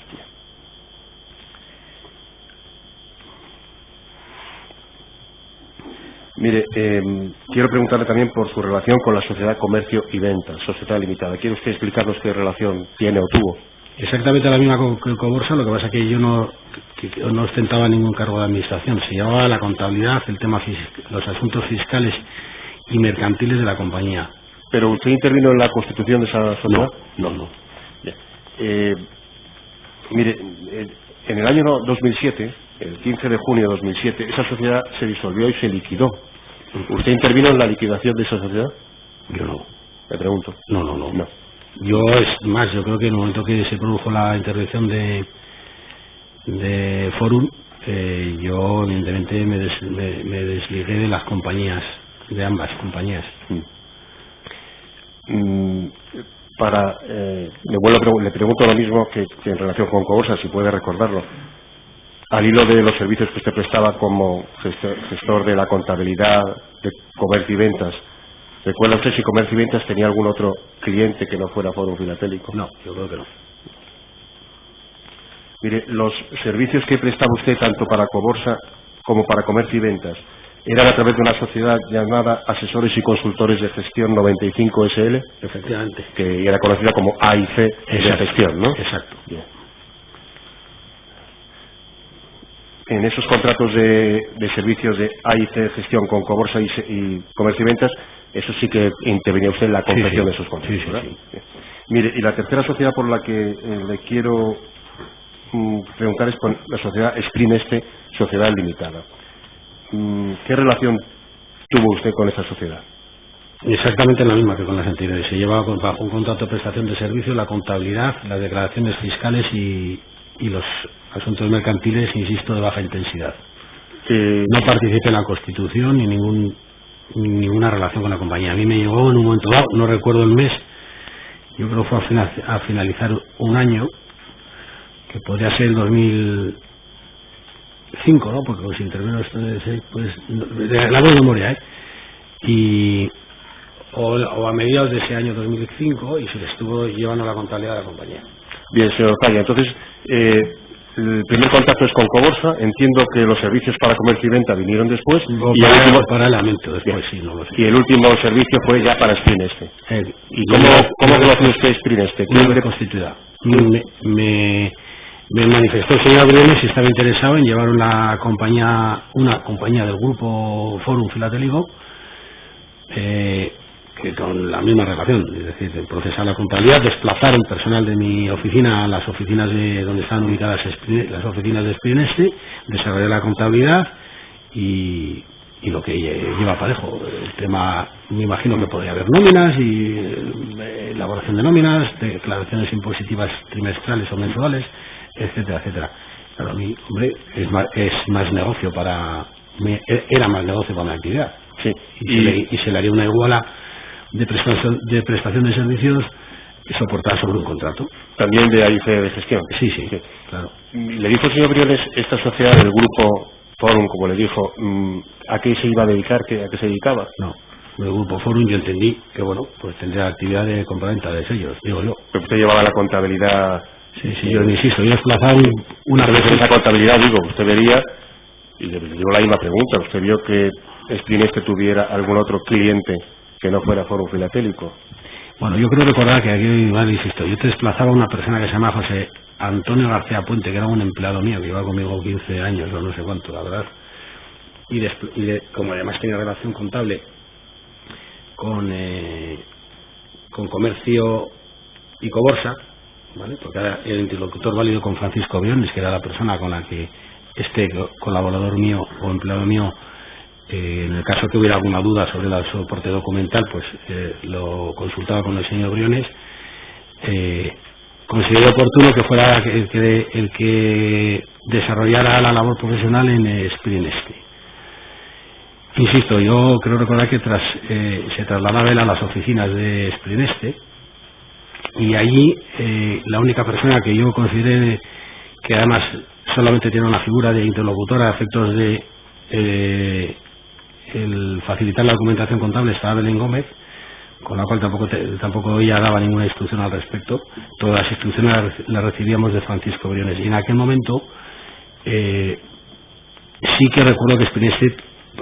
Mire, quiero preguntarle también por su relación con la Sociedad Comercio y Ventas, Sociedad Limitada. ¿Quiere usted explicarnos qué relación tiene o tuvo? Exactamente la misma que Coborsa, lo que pasa es que yo no ostentaba ningún cargo de administración. Se llevaba la contabilidad, el tema los asuntos fiscales y mercantiles de la compañía. ¿Pero usted intervino en la constitución de esa sociedad? No. Bien. Mire, en el año 2007, el 15 de junio de 2007, esa sociedad se disolvió y se liquidó. ¿Usted intervino en la liquidación de esa sociedad? Yo no. Le pregunto. No. Yo, es más, yo creo que en el momento que se produjo la intervención de Forum, yo evidentemente me desligué de las compañías, de ambas compañías. Le pregunto lo mismo que en relación con Coborsa, si puede recordarlo. Al hilo de los servicios que usted prestaba como gestor de la contabilidad de Comercio y Ventas, ¿recuerda usted si Comercio y Ventas tenía algún otro cliente que no fuera Forum Filatélico? No, yo creo que no. Mire, los servicios que prestaba usted tanto para Coborsa como para Comercio y Ventas eran a través de una sociedad llamada Asesores y Consultores de Gestión 95 SL, efectivamente, que era conocida como AIC de gestión, ¿no? Exacto. Bien. En esos contratos de servicios de AIC de gestión con Coborsa y Comercio y Ventas, eso sí que intervenía usted en la confección de esos contratos, ¿verdad? Sí. Mire, y la tercera sociedad por la que le quiero preguntar es por la sociedad Sprineste, Sociedad Limitada. ¿Qué relación tuvo usted con esa sociedad? Exactamente la misma que con las anteriores. Se llevaba bajo un contrato de prestación de servicio la contabilidad, las declaraciones fiscales y los asuntos mercantiles, insisto, de baja intensidad. No participé en la constitución ni ninguna relación con la compañía. A mí me llegó en un momento dado, no recuerdo el mes, yo creo que fue a finalizar un año, que podría ser el 2005, ¿no? Porque los intervino pues la buena memoria, o a mediados de ese año 2005, y se le estuvo llevando la contabilidad de la compañía. Bien, señor Ocaya, entonces el primer contacto es con Coborsa. Entiendo que los servicios para Comercio y Venta vinieron después. Paralelamente después, sí, no lo sé. Y el último servicio fue ya para Sprineste. ¿Y cómo conoció usted Sprineste? ¿Quién le constituida? Me manifestó el señor Briones si estaba interesado en llevar una compañía del grupo Forum Filatélico, que con la misma relación, es decir, procesar la contabilidad, desplazar el personal de mi oficina a las oficinas de donde están ubicadas las oficinas de Sprineste, desarrollar la contabilidad y lo que lleva aparejo. El tema, me imagino que podría haber nóminas y elaboración de nóminas, declaraciones impositivas trimestrales o mensuales, etcétera, etcétera. Claro, a mí, hombre, era más negocio para mi actividad. Sí. Y se le haría una iguala de prestación de servicios soportada sobre un contrato. También de AIC de gestión. Sí, claro. Le dijo el señor Briones, esta sociedad del grupo Forum, como le dijo, ¿a qué se iba a dedicar? ¿A qué se dedicaba? No, el grupo Forum yo entendí que, bueno, pues tendría actividad de compraventa de sellos, digo yo. Pero usted llevaba la contabilidad. Sí, yo insisto, yo desplazaba una vez en esa contabilidad, usted vería, y le digo la misma pregunta, ¿usted vio que Sprineste tuviera algún otro cliente que no fuera Forum Filatélico? Bueno, yo creo recordar que aquí, insisto, yo desplazaba a una persona que se llama José Antonio García Puente, que era un empleado mío, que lleva conmigo 15 años o no sé cuánto, la verdad, y como además tenía relación contable con Comercio y Coborsa, ¿vale? Porque era el interlocutor válido con Francisco Briones, que era la persona con la que este colaborador mío o empleado mío, en el caso que hubiera alguna duda sobre el soporte documental, pues lo consultaba con el señor Briones. Consideré oportuno que fuera el que desarrollara la labor profesional en Sprineste. Insisto, yo creo recordar que se trasladaba él a las oficinas de Sprineste, y allí la única persona que yo consideré que además solamente tiene una figura de interlocutora a efectos de el facilitar la documentación contable estaba Belén Gómez, con la cual tampoco ella daba ninguna instrucción al respecto. Todas las instrucciones las recibíamos de Francisco Briones, y en aquel momento sí que recuerdo que Sprineste,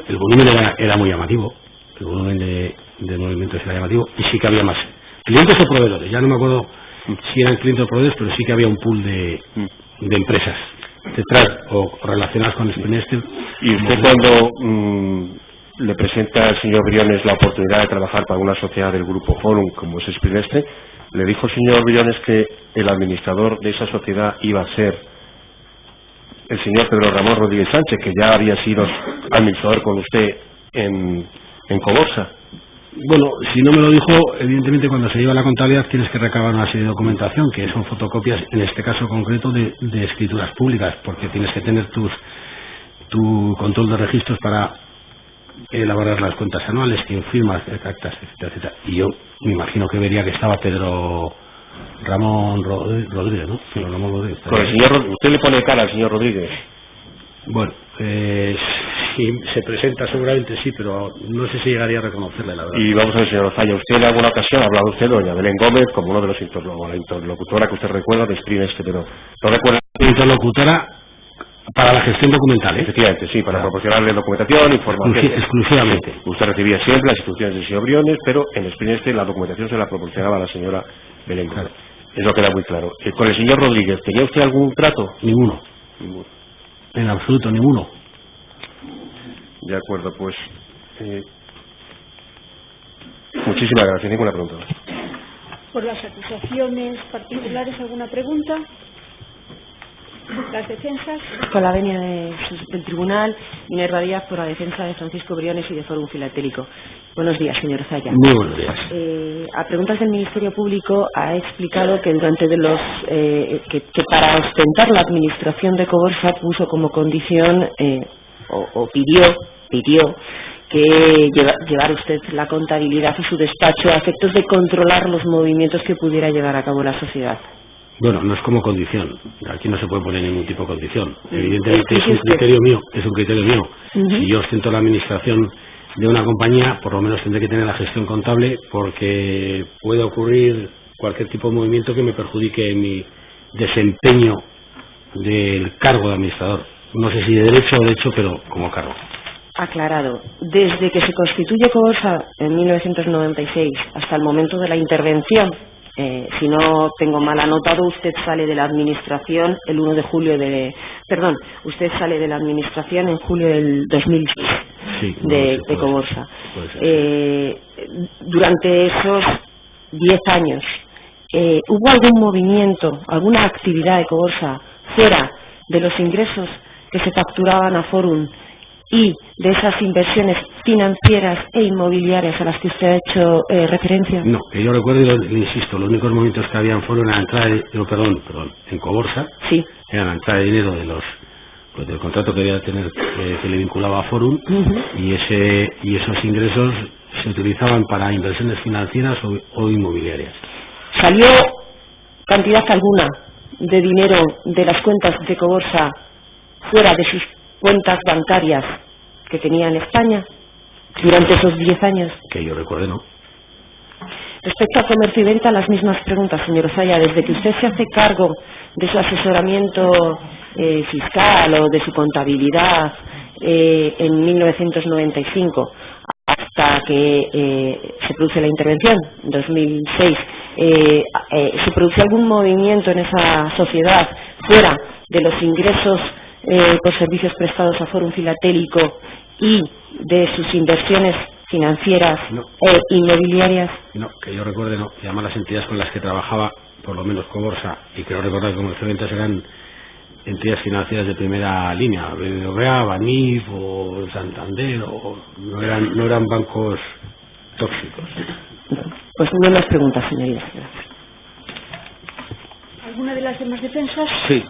el volumen era muy llamativo, el volumen de movimientos era llamativo, y sí que había más clientes o proveedores, ya no me acuerdo si eran clientes o proveedores, pero sí que había un pool de empresas detrás o relacionadas con Sprineste. ¿Y usted cuando le presenta al señor Briones la oportunidad de trabajar para una sociedad del Grupo Forum como es Sprineste, le dijo el señor Briones que el administrador de esa sociedad iba a ser el señor Pedro Ramón Rodríguez Sánchez, que ya había sido administrador con usted en Coborsa? Bueno, si no me lo dijo, evidentemente cuando se lleva la contabilidad tienes que recabar una serie de documentación, que son fotocopias, en este caso concreto, de escrituras públicas, porque tienes que tener tu control de registros para elaborar las cuentas anuales, quién firma, actas, etcétera, etcétera. Y yo me imagino que vería que estaba Pedro Ramón Rodríguez, ¿no? Pedro Ramón Rodríguez. Con el señor, ¿usted le pone cara al señor Rodríguez? Bueno, sí, se presenta seguramente, sí, pero no sé si llegaría a reconocerle, la verdad. Y vamos a ver, señor Zaya, usted en alguna ocasión ha hablado usted de doña Belén Gómez como uno de los interlocutora que usted recuerda de Sprineste, pero no recuerda. Interlocutora para la gestión documental, ¿eh? Efectivamente, sí, para proporcionarle documentación, información. Exclusivamente. Usted recibía siempre las instrucciones del señor Briones, pero en Sprineste la documentación se la proporcionaba a la señora Belén Gómez. Claro. Eso queda muy claro. Con el señor Rodríguez, ¿tenía usted algún trato? Ninguno. En absoluto, ninguno. De acuerdo, pues. Muchísimas gracias. Ninguna pregunta. Por las acusaciones particulares, ¿alguna pregunta? Las defensas. Con la venia del Tribunal, Minerva Díaz, por la defensa de Francisco Briones y de Fórum Filatélico. Buenos días, señor Zaya. Muy buenos días. A preguntas del Ministerio Público ha explicado que durante que para ostentar la administración de Coborsa puso como condición o pidió que llevar usted la contabilidad a su despacho a efectos de controlar los movimientos que pudiera llevar a cabo la sociedad. Bueno, no es como condición. Aquí no se puede poner ningún tipo de condición. Evidentemente es un criterio mío. Si yo ostento la administración de una compañía, por lo menos tendré que tener la gestión contable, porque puede ocurrir cualquier tipo de movimiento que me perjudique en mi desempeño del cargo de administrador. No sé si de derecho o de hecho, pero como cargo. Aclarado. Desde que se constituye Coborsa en 1996 hasta el momento de la intervención, si no tengo mal anotado, usted sale de la administración el 1 de julio usted sale de la administración en julio del 2006 de Coborsa. Durante esos 10 años, ¿hubo algún movimiento, alguna actividad de Coborsa fuera de los ingresos que se facturaban a Forum y de esas inversiones financieras e inmobiliarias a las que usted ha hecho referencia? No, que yo recuerdo, y le insisto, los únicos movimientos que habían fueron la entrada en Coborsa, sí, era la entrada de dinero del contrato que debía tener, que le vinculaba a Forum, y esos ingresos se utilizaban para inversiones financieras o inmobiliarias. ¿Salió cantidad alguna de dinero de las cuentas de Coborsa fuera de sus cuentas bancarias que tenía en España durante esos 10 años? Que yo recuerde, no. Respecto a comercio y venta, las mismas preguntas, señor Zaya. Desde que usted se hace cargo de su asesoramiento fiscal o de su contabilidad en 1995 hasta que se produce la intervención, en 2006, ¿se produce algún movimiento en esa sociedad fuera de los ingresos por servicios prestados a Fórum Filatélico y de sus inversiones financieras No. inmobiliarias? No, que yo recuerde no. Y además las entidades con las que trabajaba, por lo menos Coborsa, y creo recordar que Comercio de Ventas eran entidades financieras de primera línea, BBVA, Banif o Santander, o no eran bancos tóxicos. Pues no más preguntas, señorías. ¿Alguna de las demás defensas? Sí.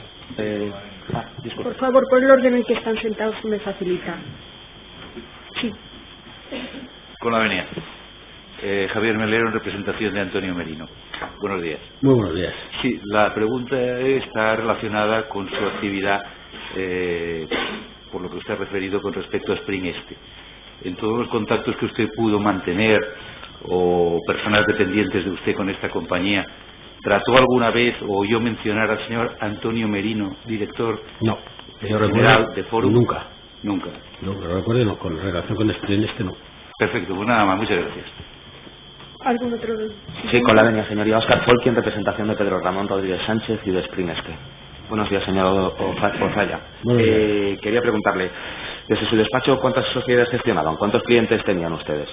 Por favor, por el orden en que están sentados, me facilita. Sí. Con la venia. Javier Melero, en representación de Antonio Merino. Buenos días. Muy buenos días. Sí, la pregunta está relacionada con su actividad, por lo que usted ha referido con respecto a Spring Este. En todos los contactos que usted pudo mantener o personas dependientes de usted con esta compañía, ¿trató alguna vez o oyó mencionar al señor Antonio Merino, director No, yo general recuerdo de Forum? nunca. Nunca. No, lo recuerdo no, con relación con Spring Este no. Perfecto, pues nada más, muchas gracias. ¿Algún otro? Sí, con la venia, señoría. Óscar Folki, en representación de Pedro Ramón Rodríguez Sánchez y de Spring Este. Buenos días, señor Ozaya. Quería preguntarle, desde su despacho, ¿cuántas sociedades gestionaban? ¿Cuántos clientes tenían ustedes?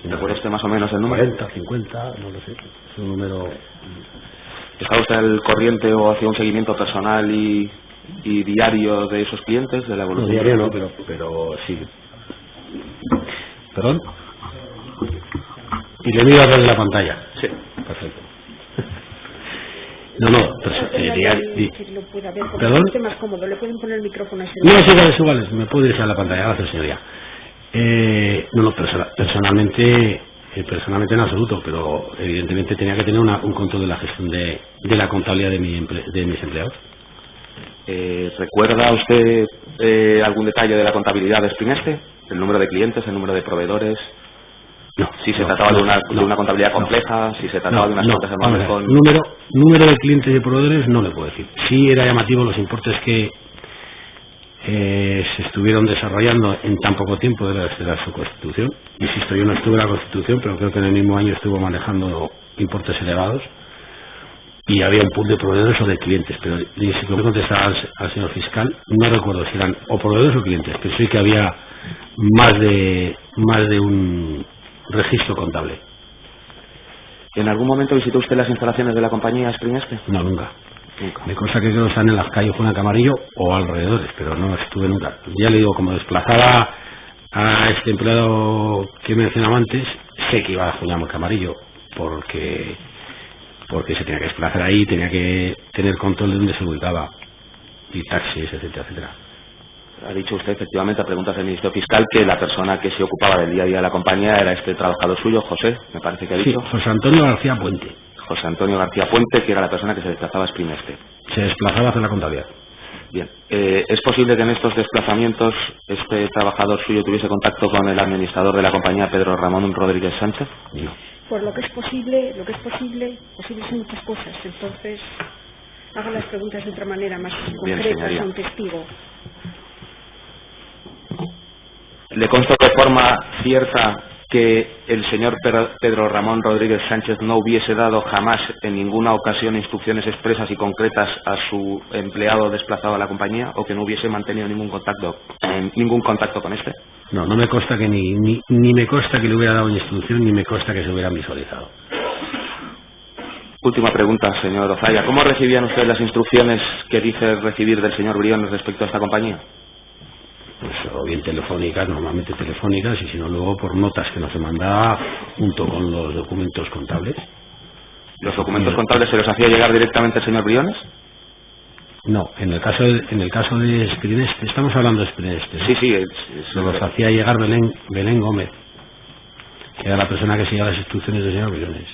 ¿Recuerda usted más o menos el número? 40, 50, no lo sé. Es un número... ¿Está usted al corriente o hacía un seguimiento personal y diario de esos clientes, de la evolución? No, diario no, pero sí. ¿Perdón? Y le miro a través de la pantalla. Sí. Perfecto. Diario. ¿Perdón? Es más cómodo, le pueden poner el micrófono a ese. No, es igual, me puedo irse a la pantalla. Gracias, señoría. Personalmente en absoluto, pero evidentemente tenía que tener un control de la gestión de la contabilidad de mis empleados. ¿Recuerda usted algún detalle de la contabilidad de Spring Este? ¿El número de clientes, el número de proveedores? No. Si se trataba de una contabilidad compleja, si se trataba de unas cuentas anuales con... Número de clientes y proveedores no le puedo decir. Sí era llamativo los importes que se estuvieron desarrollando en tan poco tiempo de su constitución. Insisto, yo no estuve en la constitución, pero creo que en el mismo año estuvo manejando importes elevados y había un pool de proveedores o de clientes, pero si me contestaba al señor fiscal, no recuerdo si eran o proveedores o clientes, pero sí que había más de un registro contable. ¿En algún momento visitó usted las instalaciones de la compañía Spring Este? No, nunca. Me consta que creo que están en las calles Juan Camarillo o alrededores, pero no estuve nunca. Ya le digo, como desplazaba a este empleado que mencionaba antes, sé que iba a Juan Camarillo porque se tenía que desplazar ahí, tenía que tener control de dónde se ubicaba y taxis, etcétera, etcétera. Ha dicho usted, efectivamente, a preguntas del Ministerio Fiscal, que la persona que se ocupaba del día a día de la compañía era este trabajador suyo, José, me parece que ha dicho. Sí, José Antonio García Puente. José Antonio García Puente, que era la persona que se desplazaba a Spring Este. Se desplazaba a hacer la contabilidad. Bien. ¿Es posible que en estos desplazamientos este trabajador suyo tuviese contacto con el administrador de la compañía, Pedro Ramón Rodríguez Sánchez? No. Por lo que es posible son muchas cosas. Entonces, haga las preguntas de otra manera, más concretas a un testigo. ¿Le consta de forma cierta que el señor Pedro Ramón Rodríguez Sánchez no hubiese dado jamás en ninguna ocasión instrucciones expresas y concretas a su empleado desplazado a la compañía, o que no hubiese mantenido ningún contacto con este? No, no me consta que ni me consta que le hubiera dado instrucción, ni me consta que se hubiera visualizado. Última pregunta, señor Ozaya. ¿Cómo recibían ustedes las instrucciones que dice recibir del señor Briones respecto a esta compañía? Pues o bien telefónicas, normalmente telefónicas, y si no luego por notas que nos mandaba junto con los documentos contables. ¿Los documentos contables se los hacía llegar directamente el señor Briones? No, en el caso de Spring Este, estamos hablando de Spring Este, ¿no? Sí. Se los hacía llegar Belén Gómez, que era la persona que seguía las instrucciones del señor Briones.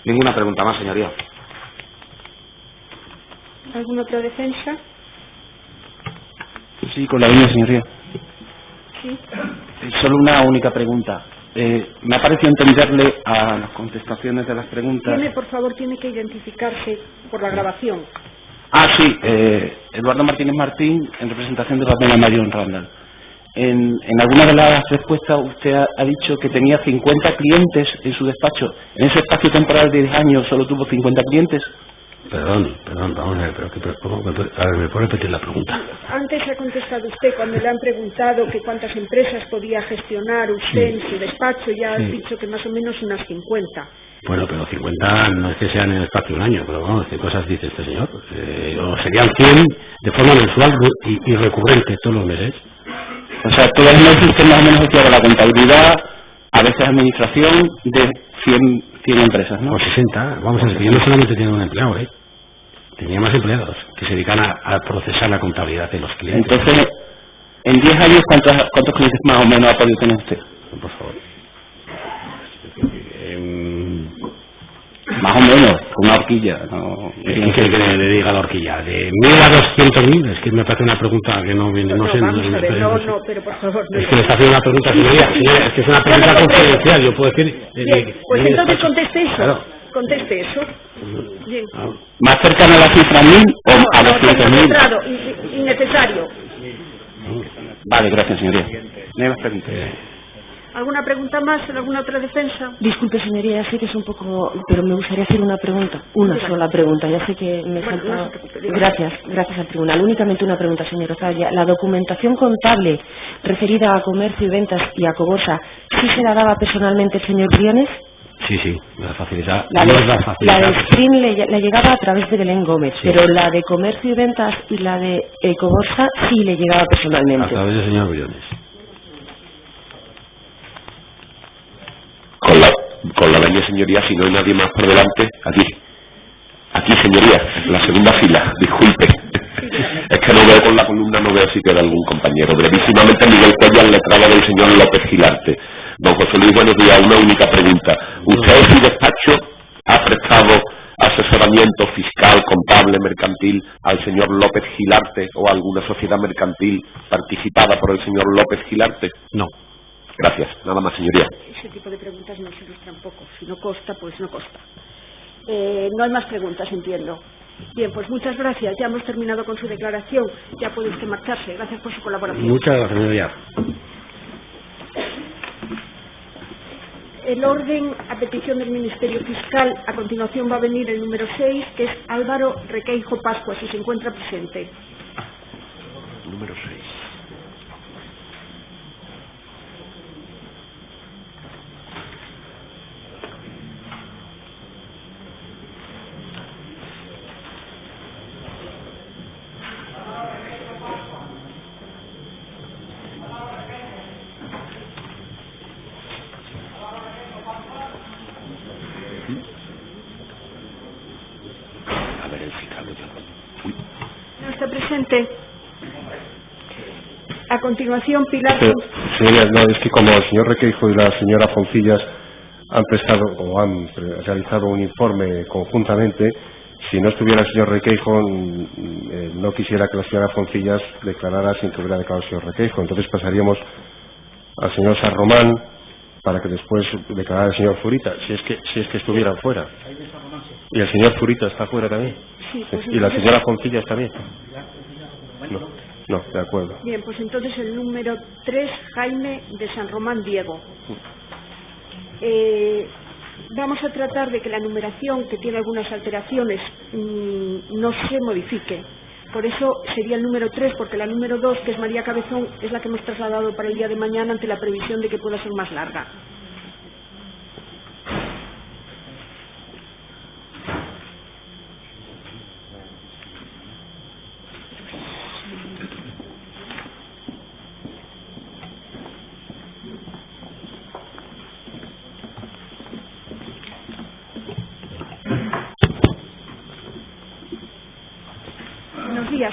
Ninguna pregunta más, señoría. ¿Alguna otra defensa? Sí, con la venia, señoría. Sí. Solo una única pregunta. Me ha parecido entenderle a las contestaciones de las preguntas. Por favor, tiene que identificarse por la grabación. Sí, Eduardo Martínez Martín, en representación de la pena Marion Randall. En alguna de las respuestas usted ha dicho que tenía 50 clientes en su despacho. En ese espacio temporal de 10 años solo tuvo 50 clientes. Perdón, vamos a ver, a ver, ¿me puede repetir la pregunta? Antes ha contestado usted cuando le han preguntado que cuántas empresas podía gestionar usted en su despacho, ya ha dicho que más o menos unas 50. Bueno, pero 50 no es que sean en el espacio de un año, pero vamos, ¿qué cosas dice este señor? O serían 100 de forma mensual y recurrente todos los meses. O sea, todos los meses usted más o menos estudia la contabilidad, a veces administración de 100 empresas, ¿no? O 60, vamos a decir, yo no solamente tenía un empleado, tenía más empleados que se dedican a procesar la contabilidad de los clientes. Entonces, en 10 años, ¿cuántos clientes más o menos ha podido tener usted? Por favor. Más o menos, una horquilla. ¿No? ¿Qué quiere que le diga la horquilla? ¿De 1.000 a 200.000? Es que me parece una pregunta que no viene, no sé. Vamos a ver, no, pero por favor. Es que le está haciendo una pregunta, señoría, es que es una pregunta confidencial, yo puedo decir... Bien, pues entonces conteste eso. Claro. Conteste eso. Bien. ¿Más cercano a las cifras 1.000 o a 200.000? Innecesario. Vale, gracias, señoría. No hay más preguntas. ¿Alguna pregunta más? ¿Alguna otra defensa? Disculpe, señoría, ya sé que es un poco... Pero me gustaría hacer una pregunta. Una sola pregunta. Ya sé que me falta... Gracias al tribunal. Únicamente una pregunta, señor Ozaya. ¿La documentación contable referida a comercio y ventas y a Coborsa sí se la daba personalmente el señor Briones? Sí, me la facilita. La de Spring la llegaba a través de Belén Gómez, pero la de comercio y ventas y la de Coborsa sí le llegaba personalmente. A través del señor Briones. Con la venia, señoría, si no hay nadie más por delante, aquí, señoría, en la segunda fila, disculpe. Es que no veo con la columna, no veo si queda algún compañero. Brevísimamente, Miguel Cuellar, letrado del señor López Gilarte. Don José Luis, buenos días, una única pregunta. ¿Usted en su despacho ha prestado asesoramiento fiscal, contable, mercantil al señor López Gilarte o a alguna sociedad mercantil participada por el señor López Gilarte? No. Gracias, nada más, señoría. Ese tipo de preguntas no se ilustran poco. Si no consta, pues no consta. No hay más preguntas, entiendo. Bien, pues muchas gracias. Ya hemos terminado con su declaración. Ya puede usted marcharse. Gracias por su colaboración. Muchas gracias, señoría. El orden a petición del Ministerio Fiscal, a continuación va a venir el número 6, que es Álvaro Requeijo Pascua, si se encuentra presente. Número 6. ¿No está presente? A continuación, Pilar... Señoría, no, es que como el señor Requeijo y la señora Foncillas han prestado o han realizado un informe conjuntamente, si no estuviera el señor Requeijo, no quisiera que la señora Foncillas declarara sin que hubiera declarado el señor Requeijo. Entonces pasaríamos al señor San Román para que después declarara el señor Zurita, si es que estuvieran fuera. Y el señor Zurita está fuera también. Sí, pues y la señora Foncillas también. No, de acuerdo. Bien, pues entonces el número 3, Jaime de San Román Diego. Vamos a tratar de que la numeración, que tiene algunas alteraciones, no se modifique. Por eso sería el número 3, porque la número 2, que es María Cabezón, es la que hemos trasladado para el día de mañana ante la previsión de que pueda ser más larga.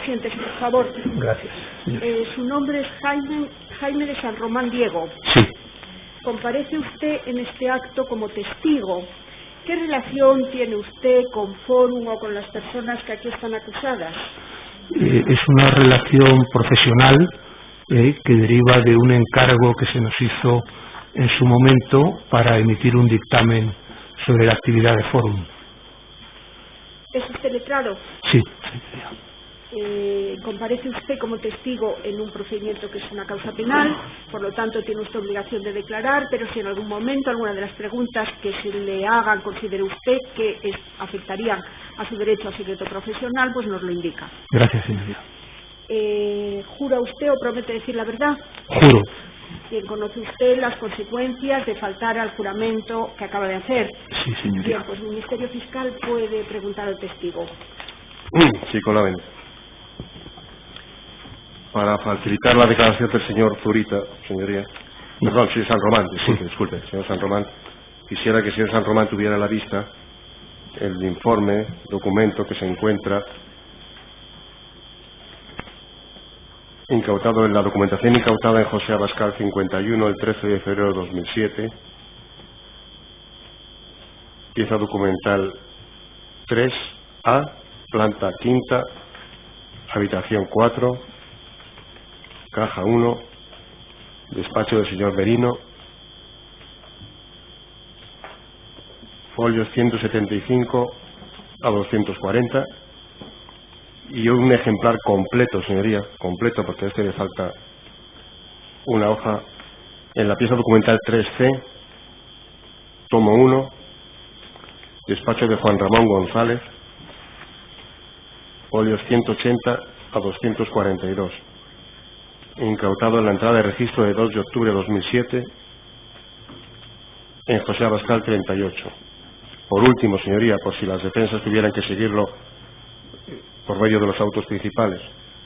Siéntese, por favor. Gracias. Su nombre es Jaime de San Román Diego. Sí. Comparece usted en este acto como testigo. ¿Qué relación tiene usted con Fórum o con las personas que aquí están acusadas? Es una relación profesional que deriva de un encargo que se nos hizo en su momento para emitir un dictamen sobre la actividad de Fórum. ¿Es usted letrado? Sí. comparece usted como testigo en un procedimiento que es una causa penal, por lo tanto tiene usted obligación de declarar, pero si en algún momento alguna de las preguntas que se le hagan considere usted que afectarían a su derecho a secreto profesional, pues nos lo indica. Gracias, señoría. ¿Jura usted o promete decir la verdad? Juro. Bien, ¿conoce usted las consecuencias de faltar al juramento que acaba de hacer? Sí, señoría. Bien, pues el Ministerio Fiscal puede preguntar al testigo. Sí, con la venia. Para facilitar la declaración del señor Zurita, señoría, perdón, señor San Román, disculpe, señor San Román, quisiera que el señor San Román tuviera a la vista el informe, documento que se encuentra incautado en la documentación incautada en José Abascal 51 el 13 de febrero de 2007, pieza documental 3A, planta quinta, habitación 4, caja 1, despacho del señor Merino, folios 175 a 240 y un ejemplar completo, señoría, completo, porque a este le falta una hoja, en la pieza documental 3C, tomo 1, despacho de Juan Ramón González, folios 180 a 242, incautado en la entrada de registro de 2 de octubre de 2007 en José Abascal 38. Por último, señoría, por si las defensas tuvieran que seguirlo por medio de los autos principales,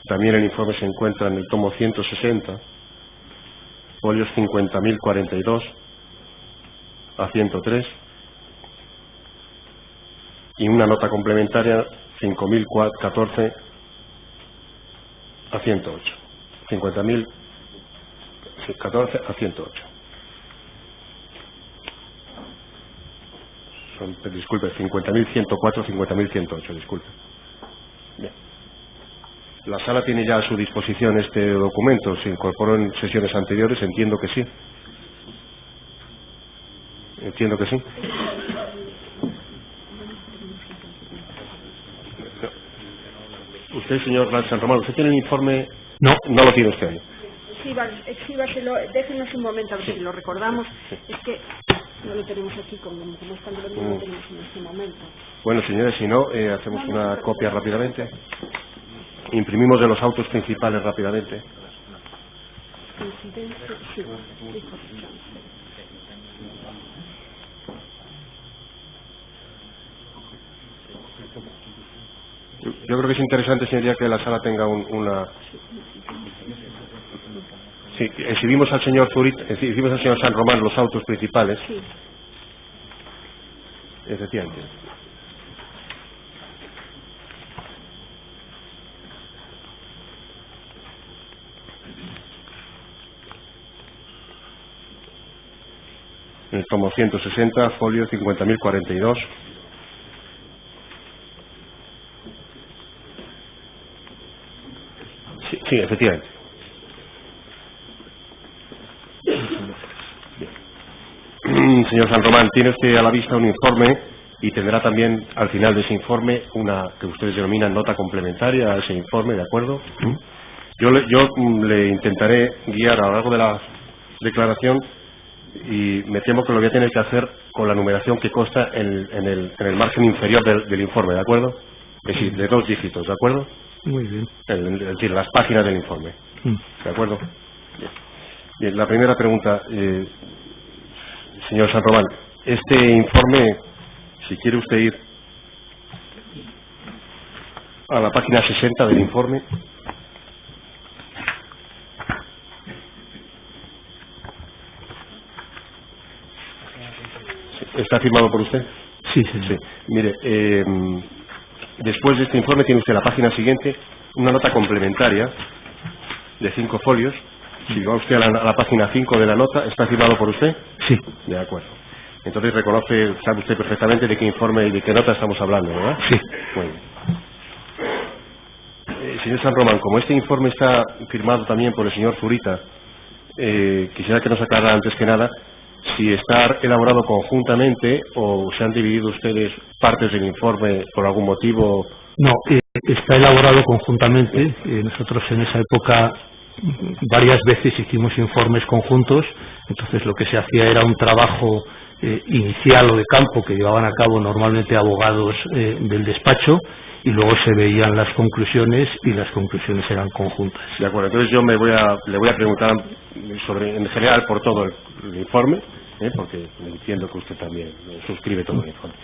también el informe se encuentra en el tomo 160, folios 50.042 a 103, y una nota complementaria 5.014 a 108. 50.014 a 108. Disculpe, 50.104, 50.108, disculpe. Bien. La sala tiene ya a su disposición este documento. ¿Se incorporó en sesiones anteriores? Entiendo que sí. Entiendo que sí. Usted, señor San Román, ¿usted tiene el informe? No, no lo tiene usted ahí. Exhíbaselo, déjenos un momento a ver si lo recordamos. Es que no lo tenemos aquí, como están de lo mismo, lo tenemos en este momento. Bueno, señores, si no, hacemos una copia rápidamente. Imprimimos de los autos principales rápidamente. Yo creo que es interesante, señoría, que la sala tenga una... Sí, exhibimos al señor Zurita, exhibimos al señor San Román los autos principales. Sí. Efectivamente. En el tomo 160, folio 50.042. Sí, efectivamente. Señor San Román, tiene usted a la vista un informe y tendrá también al final de ese informe una que ustedes denominan nota complementaria a ese informe, ¿de acuerdo? Yo le intentaré guiar a lo largo de la declaración y me temo que lo voy a tener que hacer con la numeración que consta en el margen inferior del informe, ¿de acuerdo? Es decir, de 2 dígitos, ¿de acuerdo? Muy bien. Es decir, las páginas del informe. ¿De acuerdo? Bien, la primera pregunta, señor San Román. Este informe, si quiere usted ir a la página 60 del informe. ¿Está firmado por usted? Sí. Mire, después de este informe tiene usted la página siguiente, una nota complementaria de 5 folios. Si va usted a la página 5 de la nota, ¿está firmado por usted? Sí. De acuerdo. Entonces sabe usted perfectamente de qué informe y de qué nota estamos hablando, ¿verdad? Sí. Muy bien. Señor San Román, como este informe está firmado también por el señor Zurita, quisiera que nos aclarara antes que nada si está elaborado conjuntamente o se han dividido ustedes partes del informe por algún motivo. No, Está elaborado conjuntamente. Nosotros en esa época varias veces hicimos informes conjuntos, entonces lo que se hacía era un trabajo inicial o de campo que llevaban a cabo normalmente abogados del despacho, y luego se veían las conclusiones y las conclusiones eran conjuntas. De acuerdo, entonces yo le voy a preguntar sobre, en general, por todo el informe, porque entiendo que usted también suscribe todo el informe.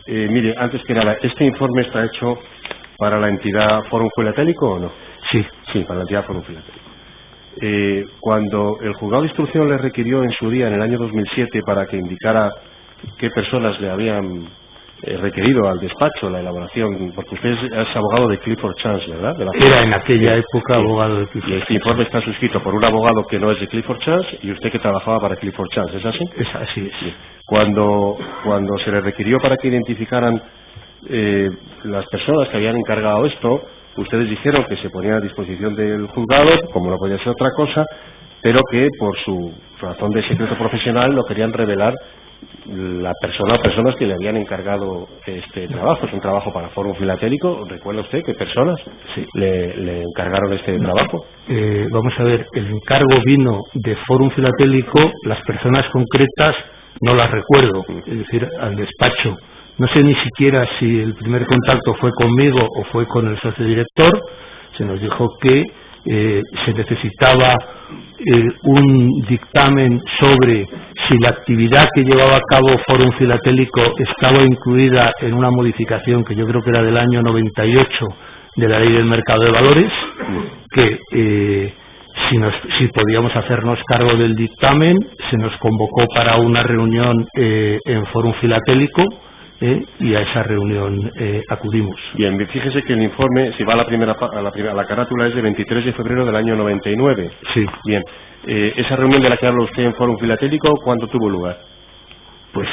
Mire, antes que nada, ¿este informe está hecho para la entidad Fórum Filatélico o no? Sí. Sí, para la entidad Fórum Filatélico. Cuando el juzgado de instrucción le requirió en su día, en el año 2007, para que indicara qué personas le habían requerido al despacho la elaboración, porque usted es abogado de Clifford Chance, ¿verdad? Era en aquella época abogado de Clifford Chance. Y este informe está suscrito por un abogado que no es de Clifford Chance y usted que trabajaba para Clifford Chance, ¿es así? Es así, sí. Cuando se le requirió para que identificaran las personas que habían encargado esto, ustedes dijeron que se ponían a disposición del juzgado, como no podía ser otra cosa, pero que por su razón de secreto profesional no querían revelar la persona o personas que le habían encargado este trabajo. Es un trabajo para Fórum Filatélico. ¿Recuerda usted qué personas le encargaron este trabajo? Vamos a ver, el encargo vino de Fórum Filatélico, las personas concretas no las recuerdo, es decir, al despacho. No sé ni siquiera si el primer contacto fue conmigo o fue con el socio director. Se nos dijo que se necesitaba un dictamen sobre si la actividad que llevaba a cabo Fórum Filatélico estaba incluida en una modificación que yo creo que era del año 98 de la Ley del Mercado de Valores, que si podíamos hacernos cargo del dictamen. Se nos convocó para una reunión en Fórum Filatélico, y a esa reunión acudimos. Bien, fíjese que el informe, si va a la carátula, es de 23 de febrero del año 99. Sí. Bien, esa reunión de la que habla usted en Fórum Filatélico, ¿cuándo tuvo lugar? Pues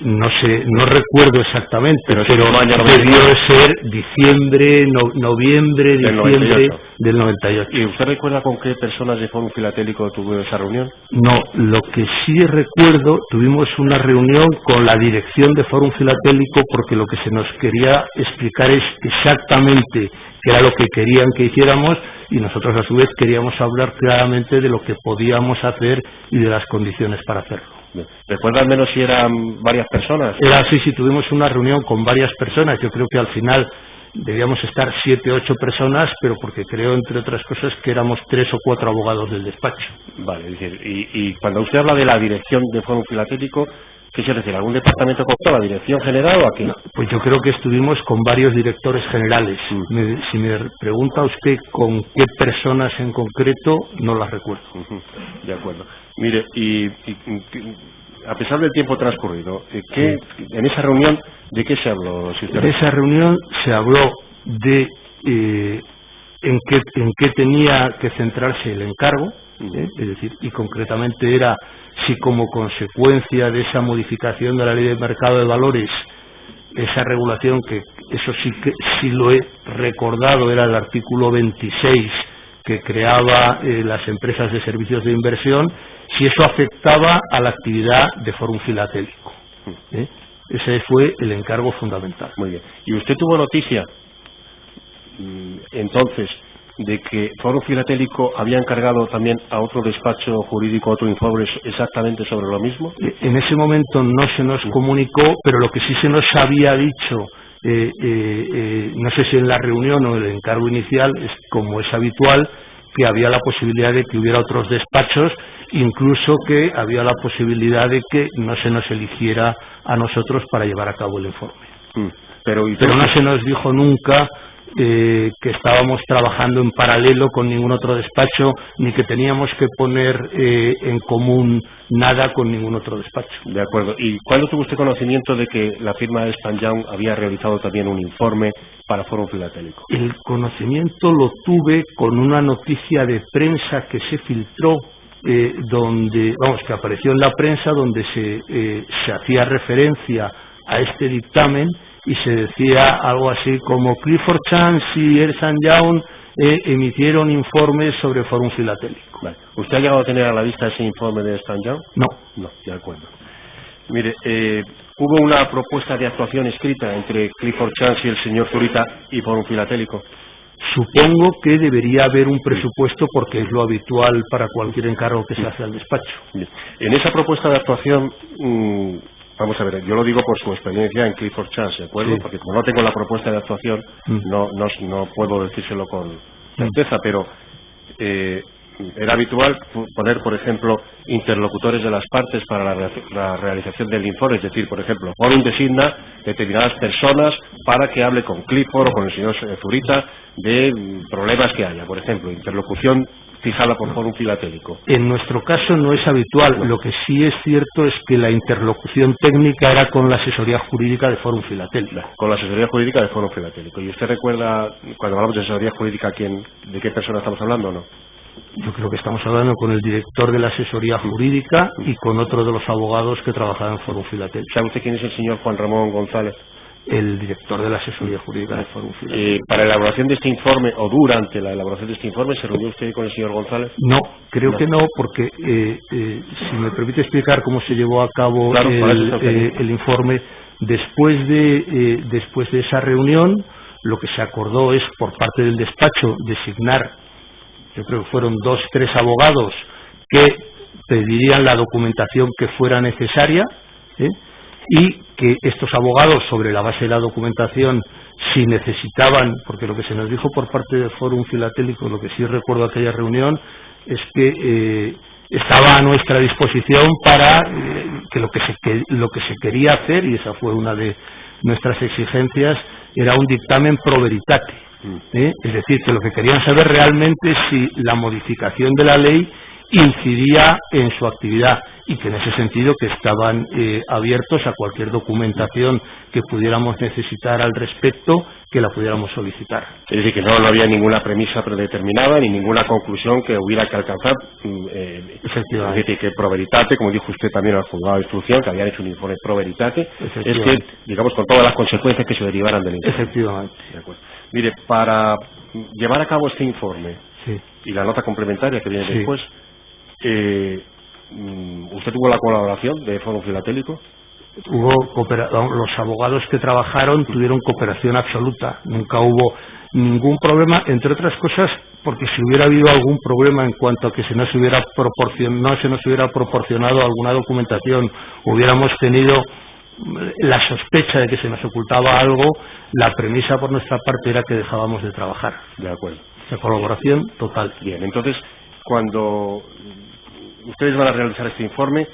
no sé, no recuerdo exactamente, pero debió ser diciembre, noviembre, diciembre del 98. ¿Y usted recuerda con qué personas de Fórum Filatélico tuvo esa reunión? No, lo que sí recuerdo, tuvimos una reunión con la dirección de Fórum Filatélico, porque lo que se nos quería explicar es exactamente qué era lo que querían que hiciéramos, y nosotros a su vez queríamos hablar claramente de lo que podíamos hacer y de las condiciones para hacerlo. ¿Recuerda al menos si eran varias personas? Era así, sí, tuvimos una reunión con varias personas. Yo creo que al final debíamos estar 7 o 8 personas, pero porque creo, entre otras cosas, que éramos 3 o 4 abogados del despacho. Vale, es decir, y cuando usted habla de la dirección de Fórum Filatélico, ¿qué se refiere? ¿Algún departamento cooptó, la dirección general o aquí? No, pues yo creo que estuvimos con varios directores generales. Si me pregunta usted con qué personas en concreto, no las recuerdo. De acuerdo. Mire, y a pesar del tiempo transcurrido, en esa reunión, ¿de qué se habló? En esa reunión se habló de en qué tenía que centrarse el encargo, es decir, y concretamente era si como consecuencia de esa modificación de la Ley del Mercado de Valores, esa regulación, que eso sí lo he recordado, era el artículo 26 que creaba las empresas de servicios de inversión, si eso afectaba a la actividad de Fórum Filatélico. Ese fue el encargo fundamental. Muy bien. ¿Y usted tuvo noticia entonces de que Fórum Filatélico había encargado también a otro despacho jurídico otro informe exactamente sobre lo mismo? En ese momento no se nos comunicó, pero lo que sí se nos había dicho, no sé si en la reunión o en el encargo inicial, como es habitual, que había la posibilidad de que hubiera otros despachos, incluso que había la posibilidad de que no se nos eligiera a nosotros para llevar a cabo el informe. Pero no se nos dijo nunca que estábamos trabajando en paralelo con ningún otro despacho, ni que teníamos que poner en común nada con ningún otro despacho. De acuerdo. ¿Y cuándo tuvo usted conocimiento de que la firma Ernst & Young había realizado también un informe para Fórum Filatélico? El conocimiento lo tuve con una noticia de prensa que se filtró, que apareció en la prensa, donde se hacía referencia a este dictamen y se decía algo así como Clifford Chance y Ernst & Young emitieron informes sobre Fórum Filatélico. Vale. ¿Usted ha llegado a tener a la vista ese informe de Ernst & Young? No. No, de acuerdo. Mire, ¿Hubo una propuesta de actuación escrita entre Clifford Chance y el señor Zurita y Fórum Filatélico? Supongo que debería haber un presupuesto porque es lo habitual para cualquier encargo que se hace al despacho. Bien. En esa propuesta de actuación, vamos a ver, yo lo digo por su experiencia en Clifford Chance, ¿de acuerdo? Sí. Porque como no tengo la propuesta de actuación, no puedo decírselo con certeza, pero era habitual poner, por ejemplo, interlocutores de las partes para la realización del informe, es decir, por ejemplo, Fórum designa determinadas personas para que hable con Clifford o con el señor Zurita de problemas que haya, por ejemplo, interlocución fijada por Fórum Filatélico. En nuestro caso no es habitual, lo que sí es cierto es que la interlocución técnica era con la asesoría jurídica de Fórum Filatélico. Con la asesoría jurídica de Fórum Filatélico. ¿Y usted recuerda, cuando hablamos de asesoría jurídica, de qué persona estamos hablando o no? Yo creo que estamos hablando con el director de la asesoría jurídica y con otro de los abogados que trabajaban en Fórum Filatélico. ¿Sabe usted quién es el señor Juan Ramón González? El director de la asesoría jurídica de Fórum Filatélico. ¿Para la elaboración de este informe o durante la elaboración de este informe se reunió usted con el señor González? No, creo que no, porque si me permite explicar cómo se llevó a cabo el informe, después de esa reunión, lo que se acordó es por parte del despacho designar, yo creo que fueron 2 o 3 abogados que pedirían la documentación que fuera necesaria, y que estos abogados, sobre la base de la documentación, si necesitaban, porque lo que se nos dijo por parte del Fórum Filatélico, lo que sí recuerdo de aquella reunión, es que estaba a nuestra disposición para que lo que se quería hacer, y esa fue una de nuestras exigencias, era un dictamen pro veritate. Es decir, que lo que querían saber realmente es si la modificación de la ley incidía en su actividad, y que en ese sentido que estaban abiertos a cualquier documentación que pudiéramos necesitar al respecto, que la pudiéramos solicitar. Es decir, que no había ninguna premisa predeterminada ni ninguna conclusión que hubiera que alcanzar. Efectivamente. Es decir, que pro veritate, como dijo usted también al juzgado de instrucción, que habían hecho un informe pro veritate, es que, digamos, con todas las consecuencias que se derivaran del informe. Efectivamente. De acuerdo. Mire, para llevar a cabo este informe y la nota complementaria que viene después, ¿usted tuvo la colaboración de Fórum Filatélico? Los abogados que trabajaron tuvieron cooperación absoluta, nunca hubo ningún problema, entre otras cosas porque si hubiera habido algún problema en cuanto a que no se nos hubiera proporcionado alguna documentación, hubiéramos tenido la sospecha de que se nos ocultaba algo, la premisa por nuestra parte era que dejábamos de trabajar. De acuerdo. La colaboración total. Bien, entonces, cuando ustedes van a realizar este informe,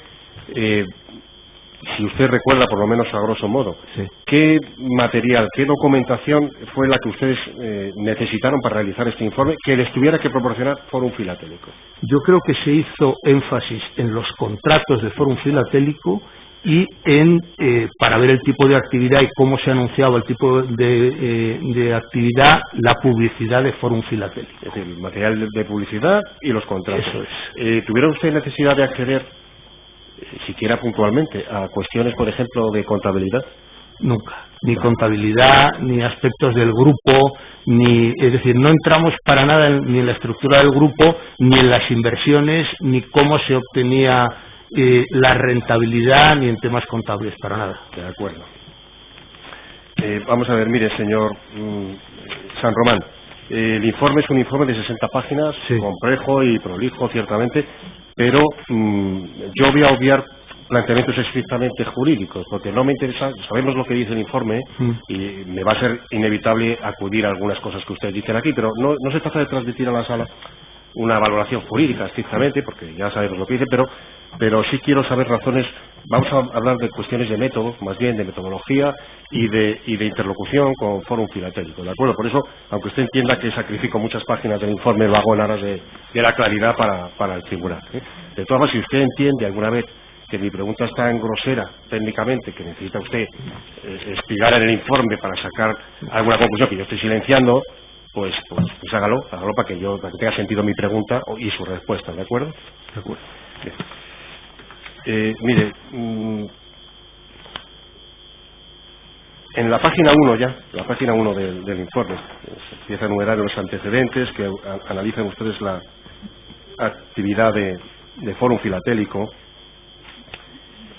si usted recuerda, por lo menos a grosso modo, ¿qué material, qué documentación fue la que ustedes necesitaron para realizar este informe que les tuviera que proporcionar Fórum Filatélico? Yo creo que se hizo énfasis en los contratos de Fórum Filatélico y para ver el tipo de actividad y cómo se anunciaba el tipo de actividad, la publicidad de Fórum Filatélico. Es decir, el material de publicidad y los contratos. Eso es. ¿Tuvieron ustedes necesidad de acceder, siquiera puntualmente, a cuestiones, por ejemplo, de contabilidad? Nunca. Ni contabilidad, ni aspectos del grupo, es decir, no entramos para nada ni en la estructura del grupo, ni en las inversiones, ni cómo se obtenía la rentabilidad, ni en temas contables, para nada. De acuerdo. Vamos a ver, mire, señor San Román, el informe es un informe de 60 páginas, complejo y prolijo, ciertamente, pero yo voy a obviar planteamientos estrictamente jurídicos, porque no me interesa, sabemos lo que dice el informe y me va a ser inevitable acudir a algunas cosas que ustedes dicen aquí, pero no se trata de transmitir a la sala una valoración jurídica estrictamente, porque ya sabemos lo que dice, pero sí quiero saber razones. Vamos a hablar de cuestiones de método, más bien de metodología y de interlocución con Fórum Filatélico, ¿de acuerdo? Por eso, aunque usted entienda que sacrifico muchas páginas del informe, lo hago en aras de la claridad para el tribunal, De todas formas, si usted entiende alguna vez que mi pregunta es tan grosera técnicamente que necesita usted espigar en el informe para sacar alguna conclusión que yo estoy silenciando, pues hágalo para que tenga sentido mi pregunta y su respuesta, ¿de acuerdo? De acuerdo. Mire, en la página 1 la página 1 del informe, se empieza a enumerar los antecedentes que analizan ustedes la actividad de Fórum Filatélico.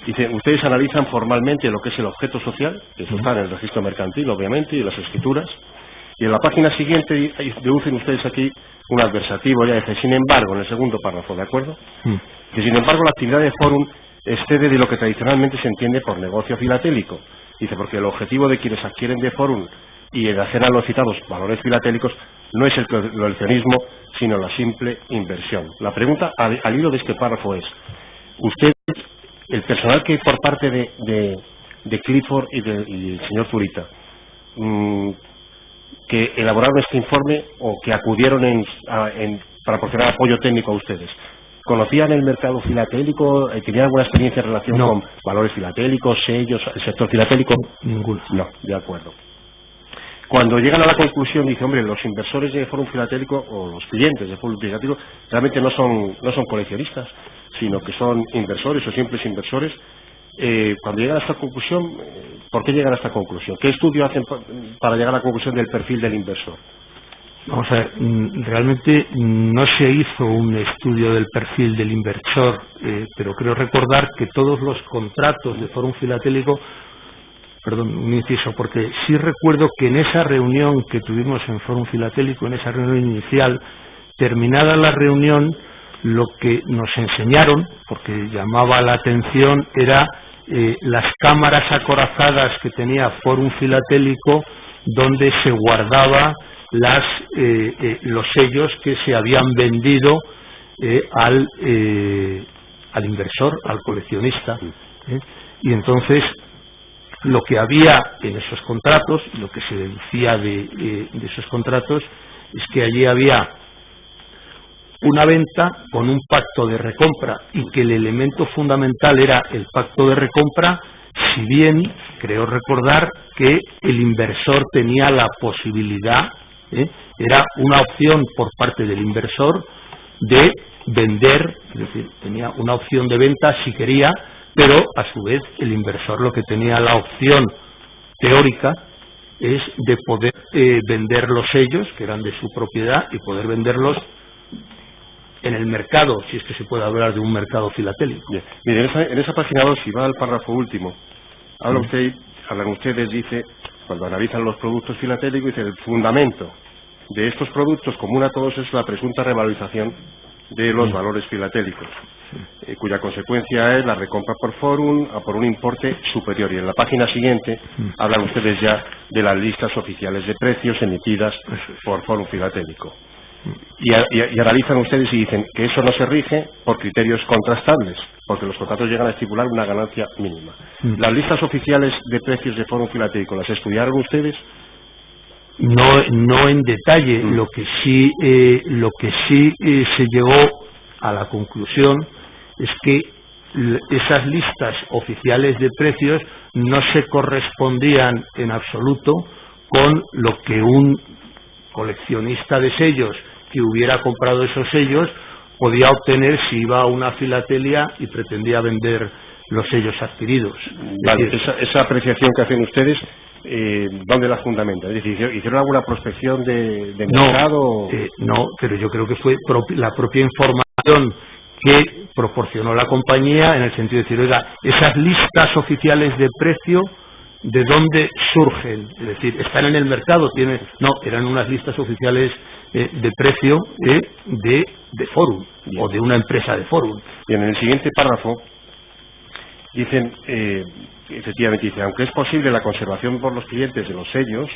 Dice, ustedes analizan formalmente lo que es el objeto social, que eso está en el registro mercantil, obviamente, y las escrituras, y en la página siguiente deducen ustedes aquí un adversativo, ya dice, sin embargo, en el segundo párrafo, ¿de acuerdo? Que sin embargo la actividad de Forum excede de lo que tradicionalmente se entiende por negocio filatélico. Dice, porque el objetivo de quienes adquieren de Forum y de hacer a los citados valores filatélicos no es el coleccionismo, sino la simple inversión. La pregunta al hilo de este párrafo es, usted, el personal que por parte de Clifford y el señor Zurita, que elaboraron este informe o que acudieron para proporcionar apoyo técnico a ustedes, ¿conocían el mercado filatélico? ¿Tenían alguna experiencia en relación con valores filatélicos, sellos, el sector filatélico? Ninguna. No, de acuerdo. Cuando llegan a la conclusión, dice, hombre, los inversores de Forum Filatélico o los clientes de Forum Filatélico realmente no son coleccionistas, sino que son inversores o simples inversores. Cuando llegan a esta conclusión, ¿por qué llegan a esta conclusión? ¿Qué estudio hacen para llegar a la conclusión del perfil del inversor? Vamos a ver, realmente no se hizo un estudio del perfil del inversor, pero creo recordar que todos los contratos de Forum Filatélico, perdón, un inciso, porque sí recuerdo que en esa reunión que tuvimos en Forum Filatélico, en esa reunión inicial, terminada la reunión, lo que nos enseñaron, porque llamaba la atención, era las cámaras acorazadas que tenía Forum Filatélico, donde se guardaba los sellos que se habían vendido al inversor, al coleccionista. Y entonces lo que había en esos contratos, lo que se deducía de esos contratos, es que allí había una venta con un pacto de recompra y que el elemento fundamental era el pacto de recompra, si bien creo recordar que el inversor tenía la posibilidad, era una opción por parte del inversor de vender, es decir, tenía una opción de venta si quería, pero a su vez el inversor lo que tenía la opción teórica es de poder vender los sellos, que eran de su propiedad, y poder venderlos en el mercado, si es que se puede hablar de un mercado filatélico. Bien. Mire, en esa página 2, si va al párrafo último, hablan ustedes, dice, cuando analizan los productos filatélicos, dice, el fundamento de estos productos común a todos es la presunta revalorización de los valores filatélicos, cuya consecuencia es la recompra por Forum a por un importe superior. Y en la página siguiente hablan ustedes ya de las listas oficiales de precios emitidas por Forum Filatélico. Y analizan ustedes y dicen que eso no se rige por criterios contrastables, porque los contratos llegan a estipular una ganancia mínima. ¿Las listas oficiales de precios de Forum Filatélico las estudiaron ustedes? No en detalle. Lo que sí se llegó a la conclusión es que esas listas oficiales de precios no se correspondían en absoluto con lo que un coleccionista de sellos que hubiera comprado esos sellos podía obtener si iba a una filatelia y pretendía vender los sellos adquiridos. Vale, esa apreciación que hacen ustedes, ¿dónde la fundamentan? Es decir, ¿hicieron alguna prospección de mercado? No, pero yo creo que fue la propia información que proporcionó la compañía, en el sentido de decir, oiga, esas listas oficiales de precio, ¿de dónde surgen? Es decir, ¿están en el mercado? No, eran unas listas oficiales de precio de Forum. Bien. O de una empresa de Forum. Bien, en el siguiente párrafo dicen, efectivamente dice, aunque es posible la conservación por los clientes de los sellos,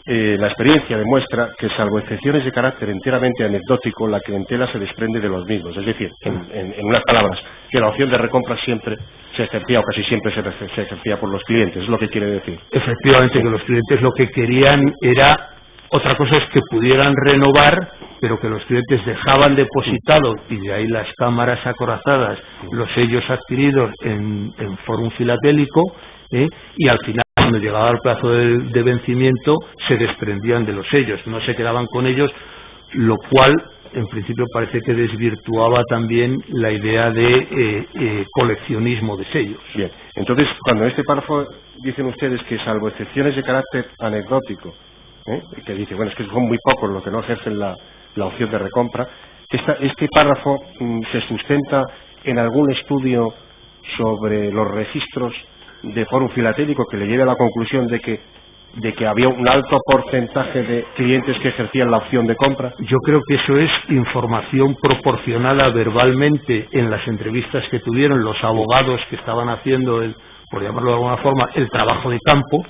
la experiencia demuestra que, salvo excepciones de carácter enteramente anecdótico, la clientela se desprende de los mismos. Es decir, en unas palabras, que la opción de recompra siempre se ejercía, o casi siempre se ejercía por los clientes, es lo que quiere decir. Efectivamente, que los clientes lo que querían era, otra cosa es que pudieran renovar, pero que los clientes dejaban depositados, y de ahí las cámaras acorazadas, los sellos adquiridos en Forum Filatélico, y al final, cuando llegaba el plazo de vencimiento, se desprendían de los sellos, no se quedaban con ellos, lo cual en principio parece que desvirtuaba también la idea de coleccionismo de sellos. Bien, entonces cuando en este párrafo dicen ustedes que, salvo excepciones de carácter anecdótico, que dice, bueno, es que son muy pocos los que no ejercen la opción de recompra, este párrafo se sustenta en algún estudio sobre los registros de Fórum Filatélico que le lleve a la conclusión de que había un alto porcentaje de clientes que ejercían la opción de compra? Yo creo que eso es información proporcionada verbalmente en las entrevistas que tuvieron los abogados que estaban haciendo, por llamarlo de alguna forma, el trabajo de campo,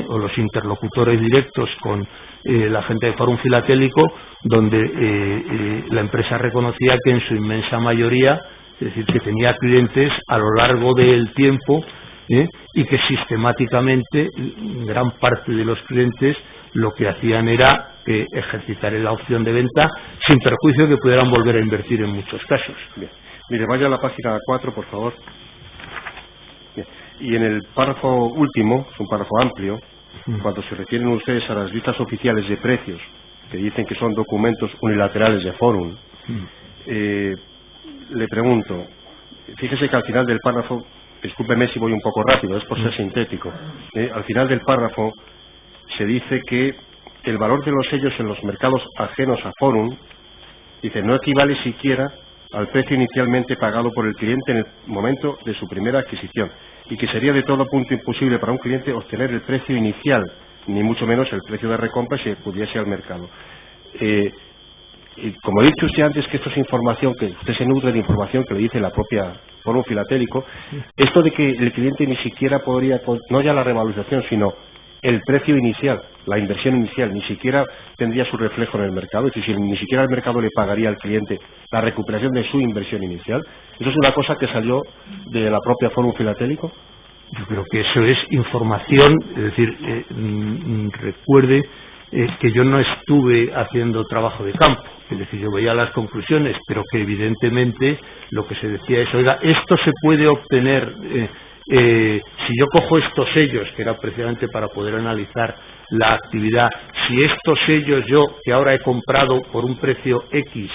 o los interlocutores directos con la gente de Fórum Filatélico, donde la empresa reconocía que en su inmensa mayoría, es decir, que tenía clientes a lo largo del tiempo, y que sistemáticamente gran parte de los clientes lo que hacían era ejercitar la opción de venta sin perjuicio de que pudieran volver a invertir en muchos casos. Bien. Mire, vaya a la página 4, por favor. Bien. Y en el párrafo último, es un párrafo amplio, cuando se refieren ustedes a las listas oficiales de precios, que dicen que son documentos unilaterales de Fórum, le pregunto, fíjese que al final del párrafo, discúlpeme si voy un poco rápido, es por ser sintético, al final del párrafo se dice que el valor de los sellos en los mercados ajenos a Fórum, dice, no equivale siquiera al precio inicialmente pagado por el cliente en el momento de su primera adquisición, y que sería de todo punto imposible para un cliente obtener el precio inicial, ni mucho menos el precio de recompra si acudiese al mercado. Y como he dicho usted antes, que esto es información, que usted se nutre de información que le dice la propia Fórum Filatélico, esto de que el cliente ni siquiera podría, no ya la revalorización, sino el precio inicial, la inversión inicial, ni siquiera tendría su reflejo en el mercado, es decir, ni siquiera el mercado le pagaría al cliente la recuperación de su inversión inicial. ¿Eso es una cosa que salió de la propia Fórum Filatélico? Yo creo que eso es información, es decir, recuerde que yo no estuve haciendo trabajo de campo, es decir, yo veía las conclusiones, pero que evidentemente lo que se decía es, oiga, esto se puede obtener, si yo cojo estos sellos, que era precisamente para poder analizar la actividad, si estos sellos yo, que ahora he comprado por un precio X,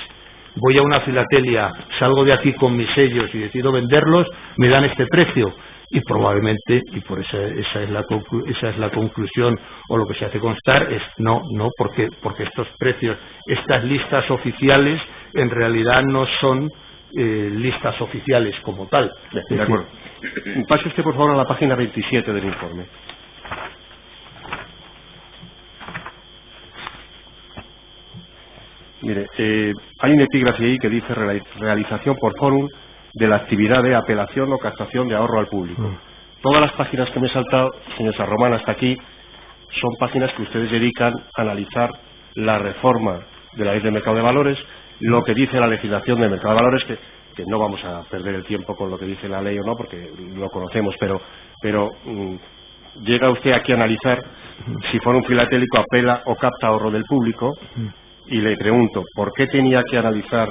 voy a una filatelia, salgo de aquí con mis sellos y decido venderlos, me dan este precio. Y probablemente, y por esa es la conclusión, o lo que se hace constar, es no, porque estos precios, estas listas oficiales, en realidad no son listas oficiales como tal. De acuerdo. Pase usted, por favor, a la página 27 del informe. Mire, hay un epígrafe ahí que dice realización por Fórum de la actividad de apelación o captación de ahorro al público. Todas las páginas que me he saltado, señor San Román, hasta aquí, son páginas que ustedes dedican a analizar la reforma de la ley de mercado de valores, lo que dice la legislación de mercado de valores, que no vamos a perder el tiempo con lo que dice la ley o no, porque lo conocemos, pero llega usted aquí a analizar si Fórum Filatélico apela o capta ahorro del público, y le pregunto, ¿por qué tenía que analizar,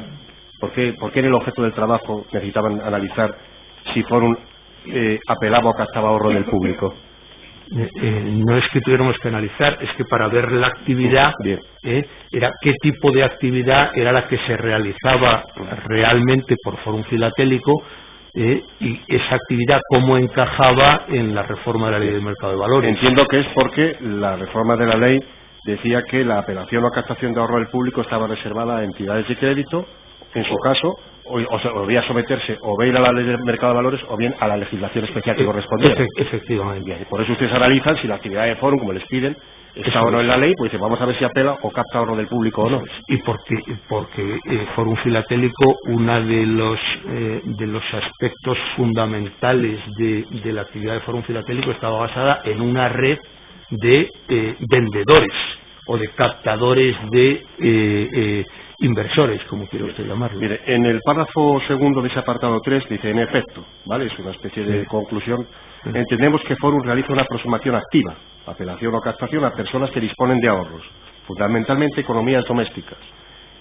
por qué en el objeto del trabajo necesitaban analizar si Fórum apelaba o captaba ahorro del público? No es que tuviéramos que analizar, es que para ver la actividad, era qué tipo de actividad era la que se realizaba realmente por Fórum Filatélico, y esa actividad cómo encajaba en la reforma de la ley del mercado de valores. Entiendo que es porque la reforma de la ley decía que la apelación o captación de ahorro del público estaba reservada a entidades de crédito, en su caso, o debía someterse o bien a la ley del mercado de valores o bien a la legislación especial que correspondiera. Efectivamente. Bien, y por eso ustedes analizan si la actividad de Fórum, como les piden, está o no en la ley, pues dicen, vamos a ver si apela o capta ahorro del público o no. Y porque Fórum Filatélico, uno de los aspectos fundamentales de la actividad de Fórum Filatélico estaba basada en una red de vendedores o de captadores de inversores, como quiera usted llamarlo. Mire, en el párrafo segundo de ese apartado 3 dice, en efecto, ¿vale? Es una especie de conclusión. Entendemos que Fórum realiza una aproximación activa, apelación o captación a personas que disponen de ahorros, fundamentalmente economías domésticas,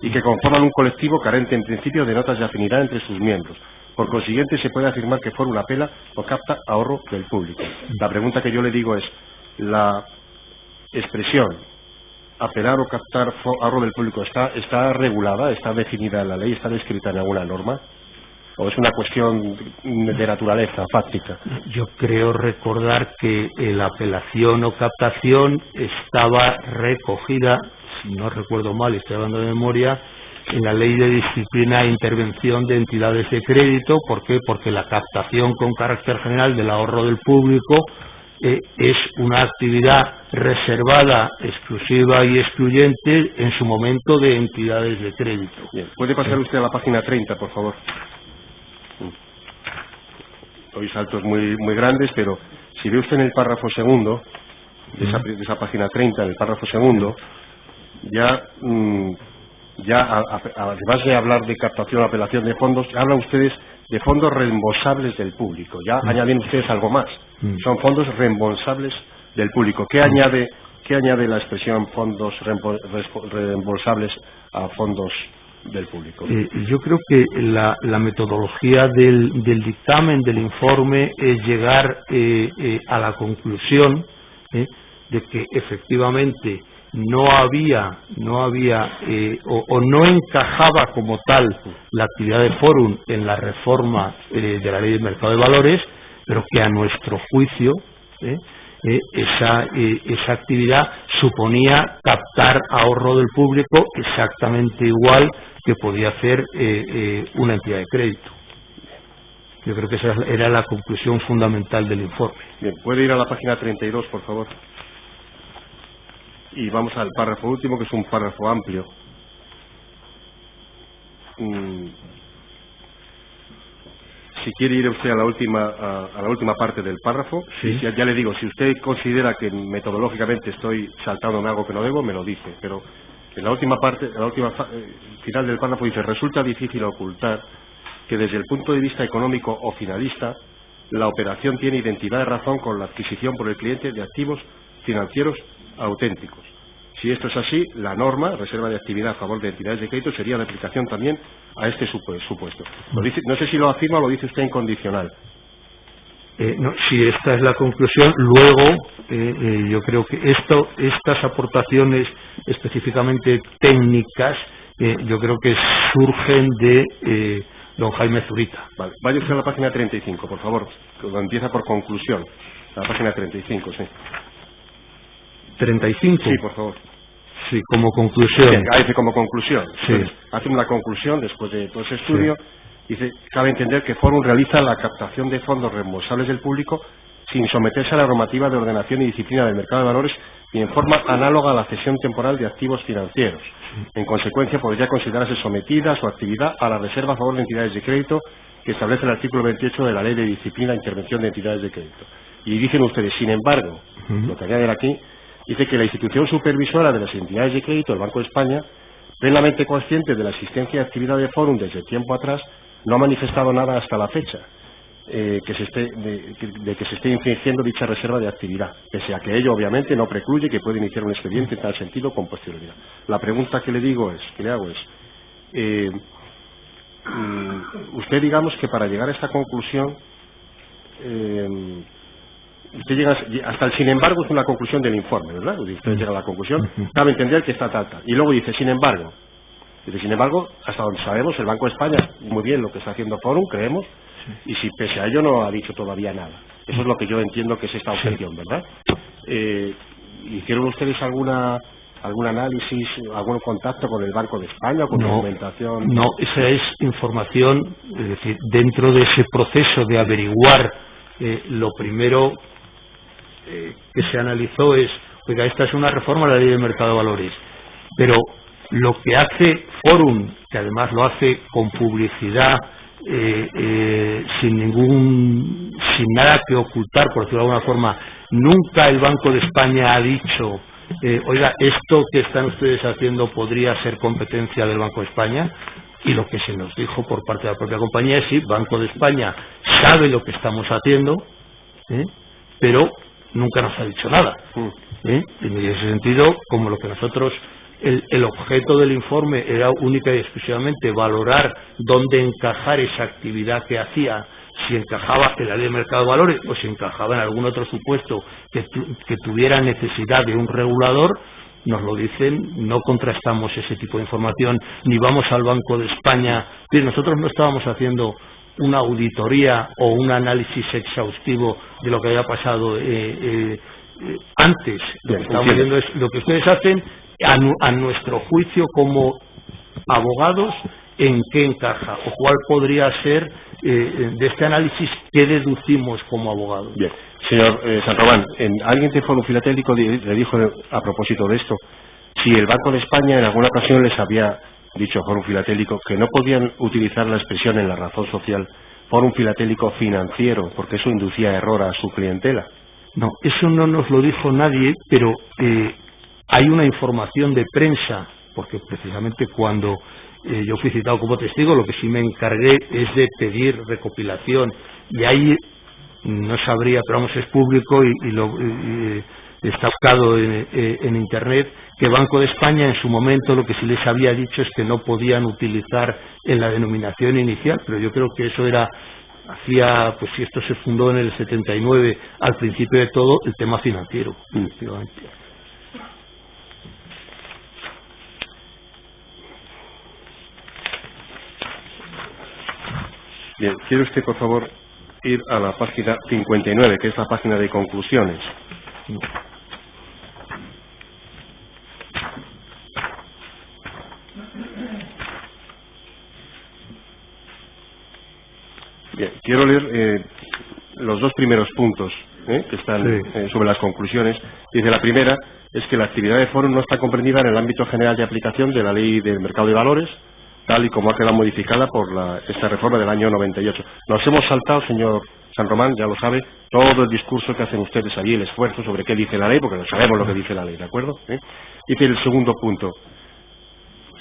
y que conforman un colectivo carente en principio de notas de afinidad entre sus miembros. Por consiguiente, se puede afirmar que Fórum apela o capta ahorro del público. La pregunta que yo le digo es, la expresión apelar o captar ahorro del público está regulada, está definida en la ley, está descrita en alguna norma, o es una cuestión de naturaleza fáctica. Yo creo recordar que la apelación o captación estaba recogida, si no recuerdo mal, estoy hablando de memoria, en la Ley de Disciplina e Intervención de Entidades de Crédito. ¿Por qué? Porque la captación con carácter general del ahorro del público es una actividad reservada, exclusiva y excluyente en su momento de entidades de crédito. Bien. ¿Puede pasar usted a la página 30, por favor? Hoy saltos muy grandes, pero si ve usted en el párrafo segundo, de esa página 30, en el párrafo segundo, ya además de hablar de captación o apelación de fondos, hablan ustedes de fondos reembolsables del público. Ya añaden ustedes algo más. Son fondos reembolsables del público. ¿Qué añade la expresión fondos reembolsables a fondos del público? Yo creo que la metodología del dictamen, del informe, es llegar a la conclusión de que efectivamente no había o no encajaba como tal la actividad de Forum en la reforma de la Ley del Mercado de Valores, pero que a nuestro juicio esa actividad suponía captar ahorro del público exactamente igual que podía hacer una entidad de crédito. Yo creo que esa era la conclusión fundamental del informe. Bien, ¿puede ir a la página 32, por favor? Y vamos al párrafo último, que es un párrafo amplio. Si quiere ir usted a la última parte del párrafo, sí. Ya le digo, si usted considera que metodológicamente estoy saltándome algo que no debo, me lo dice. Pero en la última parte, final del párrafo dice: resulta difícil ocultar que desde el punto de vista económico o finalista, la operación tiene identidad de razón con la adquisición por el cliente de activos financieros auténticos. Si esto es así, la norma, reserva de actividad a favor de entidades de crédito, sería de aplicación también a este supuesto. No sé si lo afirma o lo dice usted incondicional. No, si esta es la conclusión, luego yo creo que estas aportaciones específicamente técnicas, yo creo que surgen de don Jaime Zurita. Vale. Vaya usted a la página 35, por favor, cuando empieza por conclusión. La página 35, sí. 35. Sí, por favor. Sí, como conclusión. Sí, dice como conclusión. Sí. Entonces, hace una conclusión después de todo ese estudio. Sí. Dice: cabe entender que Forum realiza la captación de fondos reembolsables del público sin someterse a la normativa de ordenación y disciplina del mercado de valores y en forma análoga a la cesión temporal de activos financieros. En consecuencia, podría considerarse sometida su actividad a la reserva a favor de entidades de crédito que establece el artículo 28 de la Ley de Disciplina e Intervención de Entidades de Crédito. Y dicen ustedes, sin embargo, lo que añaden aquí, dice que la institución supervisora de las entidades de crédito, el Banco de España, plenamente consciente de la existencia de actividad de Forum desde tiempo atrás, no ha manifestado nada hasta la fecha de que se esté infringiendo dicha reserva de actividad, pese a que ello obviamente no precluye que pueda iniciar un expediente en tal sentido con posterioridad. La pregunta que le hago es, usted, digamos que para llegar a esta conclusión, usted llega hasta el sin embargo, es una conclusión del informe, ¿verdad? Usted llega a la conclusión, cabe entender que está tal. Y luego dice, sin embargo, hasta donde sabemos, el Banco de España, muy bien lo que está haciendo Forum, creemos, y si pese a ello no ha dicho todavía nada. Eso es lo que yo entiendo que es esta objeción, ¿verdad? ¿Hicieron ustedes algún análisis, algún contacto con el Banco de España, con documentación? No, esa es información, es decir, dentro de ese proceso de averiguar, lo primero que se analizó es, oiga, esta es una reforma de la Ley del Mercado de Valores, pero lo que hace Forum, que además lo hace con publicidad, sin nada que ocultar, por decirlo de alguna forma, nunca el Banco de España ha dicho, oiga, esto que están ustedes haciendo podría ser competencia del Banco de España. Y lo que se nos dijo por parte de la propia compañía es: sí, Banco de España sabe lo que estamos haciendo, pero nunca nos ha dicho nada. En ese sentido, como lo que nosotros, el objeto del informe era única y exclusivamente valorar dónde encajar esa actividad que hacía, si encajaba en la Ley de Mercado de Valores o si encajaba en algún otro supuesto que tuviera necesidad de un regulador, nos lo dicen, no contrastamos ese tipo de información, ni vamos al Banco de España. Nosotros no estábamos haciendo una auditoría o un análisis exhaustivo de lo que había pasado antes. Lo que estamos viendo es lo que ustedes hacen a nuestro juicio como abogados, ¿en qué encaja? ¿O cuál podría ser, de este análisis, qué deducimos como abogados? Bien. Señor San Román, alguien de Fórum Filatélico le dijo a propósito de esto, si el Banco de España en alguna ocasión les había dicho Fórum Filatélico que no podían utilizar la expresión en la razón social Fórum Filatélico financiero, porque eso inducía error a su clientela. No, eso no nos lo dijo nadie, pero hay una información de prensa, porque precisamente cuando yo fui citado como testigo, lo que sí me encargué es de pedir recopilación, y ahí no sabría, pero vamos, es público y está buscado en Internet, que Banco de España en su momento lo que sí les había dicho es que no podían utilizar en la denominación inicial, pero yo creo que eso era, pues si esto se fundó en el 79, al principio de todo, el tema financiero, efectivamente. Bien, ¿quiere usted, por favor, ir a la página 59, que es la página de conclusiones? Bien, quiero leer los dos primeros puntos que están sobre las conclusiones. Dice, la primera es que la actividad de Fórum no está comprendida en el ámbito general de aplicación de la Ley del Mercado de Valores, tal y como ha quedado modificada por esta reforma del año 98. Nos hemos saltado, señor San Román, ya lo sabe, todo el discurso que hacen ustedes allí, el esfuerzo sobre qué dice la ley, porque no sabemos lo que dice la ley, ¿de acuerdo? Dice el segundo punto.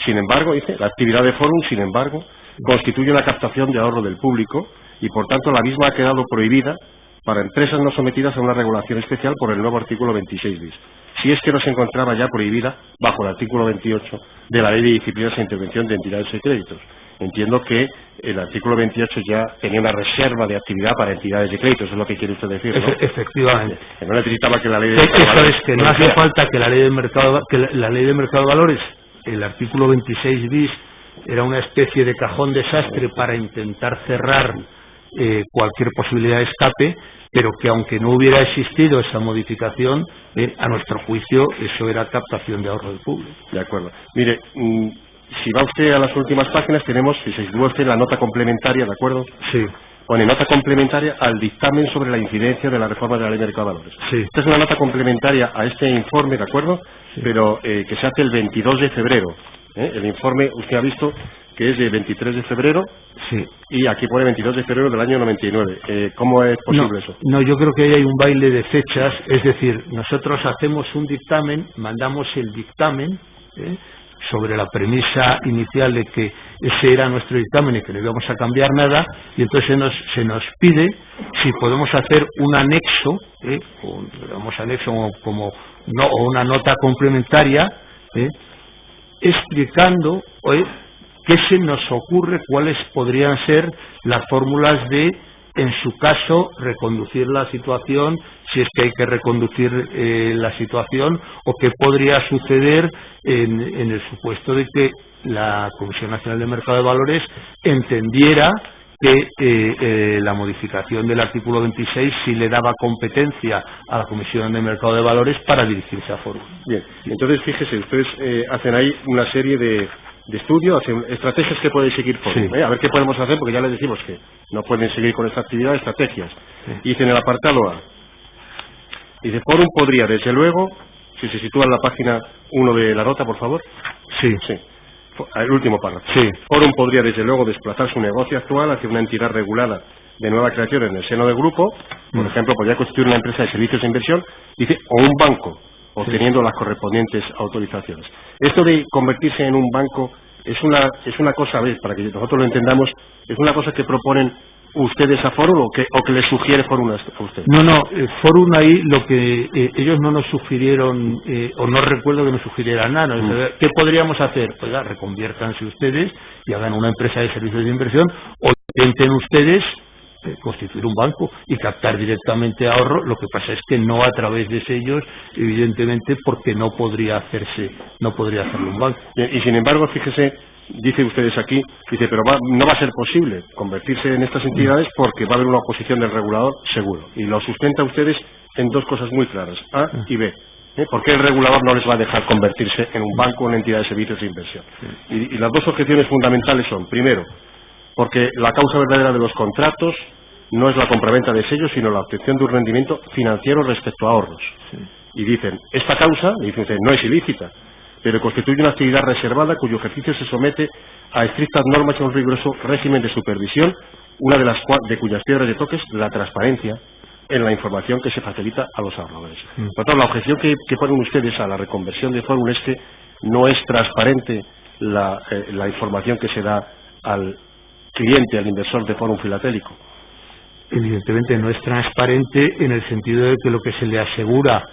Sin embargo, dice, la actividad de Fórum, sin embargo, constituye una captación de ahorro del público y, por tanto, la misma ha quedado prohibida para empresas no sometidas a una regulación especial por el nuevo artículo 26 bis. Si es que no se encontraba ya prohibida bajo el artículo 28 de la Ley de Disciplinas e Intervención de Entidades y Créditos. Entiendo que el artículo 28 ya tenía una reserva de actividad para entidades de créditos, es lo que quiere usted decir, ¿no? Efectivamente. Que no necesitaba que la Ley de Eso es, que no hace falta que la Ley de Mercado de Valores, el artículo 26 bis, era una especie de cajón desastre para intentar cerrar cualquier posibilidad de escape, pero que aunque no hubiera existido esa modificación, a nuestro juicio eso era captación de ahorro del público. De acuerdo. Mire, si va usted a las últimas páginas, tenemos, si se sitúa usted, la nota complementaria, ¿de acuerdo? Sí. Pone nota complementaria al dictamen sobre la incidencia de la reforma de la Ley de Mercado de Valores. Sí. Esta es una nota complementaria a este informe, ¿de acuerdo? Sí. Pero que se hace el 22 de febrero. El informe, usted ha visto que es de 23 de febrero, sí, y aquí pone 22 de febrero del año 99. ¿Cómo es posible eso? No, yo creo que ahí hay un baile de fechas, es decir, nosotros hacemos un dictamen, mandamos el dictamen sobre la premisa inicial de que ese era nuestro dictamen y que no íbamos a cambiar nada, y entonces se nos pide si podemos hacer un anexo, o una nota complementaria, explicando qué se nos ocurre, cuáles podrían ser las fórmulas de, en su caso, reconducir la situación, si es que hay que reconducir la situación, o qué podría suceder en el supuesto de que la Comisión Nacional de Mercado de Valores entendiera que la modificación del artículo 26 sí le daba competencia a la Comisión de Mercado de Valores para dirigirse a Fórum. Bien, entonces fíjese, ustedes hacen ahí una serie de estudio, hacen estrategias que puede seguir Fórum. Sí. A ver qué podemos hacer, porque ya les decimos que no pueden seguir con esta actividad, estrategias. Sí. Dice en el apartado A, dice, Fórum podría, desde luego, si se sitúa en la página 1 de la nota, por favor. Sí. Sí. El último párrafo. Sí. Fórum podría, desde luego, desplazar su negocio actual hacia una entidad regulada de nueva creación en el seno del grupo. Por ejemplo, podría constituir una empresa de servicios de inversión, dice, o un banco, obteniendo las correspondientes autorizaciones. Esto de convertirse en un banco es una cosa, para que nosotros lo entendamos, es una cosa que proponen ustedes a Fórum o que les sugiere Fórum a ustedes. No, Fórum ahí lo que ellos no nos sugirieron, o no recuerdo que nos sugirieran nada. ¿Qué podríamos hacer? Pues reconviértanse ustedes y hagan una empresa de servicios de inversión, o intenten ustedes constituir un banco y captar directamente ahorro. Lo que pasa es que no a través de ellos, evidentemente, porque no podría hacerlo un banco. Y sin embargo, fíjese, dice ustedes aquí, dice, pero no va a ser posible convertirse en estas entidades porque va a haber una oposición del regulador seguro. Y lo sustenta ustedes en dos cosas muy claras, A y B. ¿Por qué el regulador no les va a dejar convertirse en un banco o una entidad de servicios de inversión? Y las dos objeciones fundamentales son, primero, porque la causa verdadera de los contratos no es la compraventa de sellos, sino la obtención de un rendimiento financiero respecto a ahorros. Y dicen, esta causa, dicen, no es ilícita, pero constituye una actividad reservada cuyo ejercicio se somete a estrictas normas y a un riguroso régimen de supervisión, una de cuyas piedras de toque es la transparencia en la información que se facilita a los ahorradores. Por tanto, la objeción que ponen ustedes a la reconversión de Forum es que no es transparente la información que se da al cliente, al inversor de Forum Filatélico. Evidentemente no es transparente en el sentido de que lo que se le asegura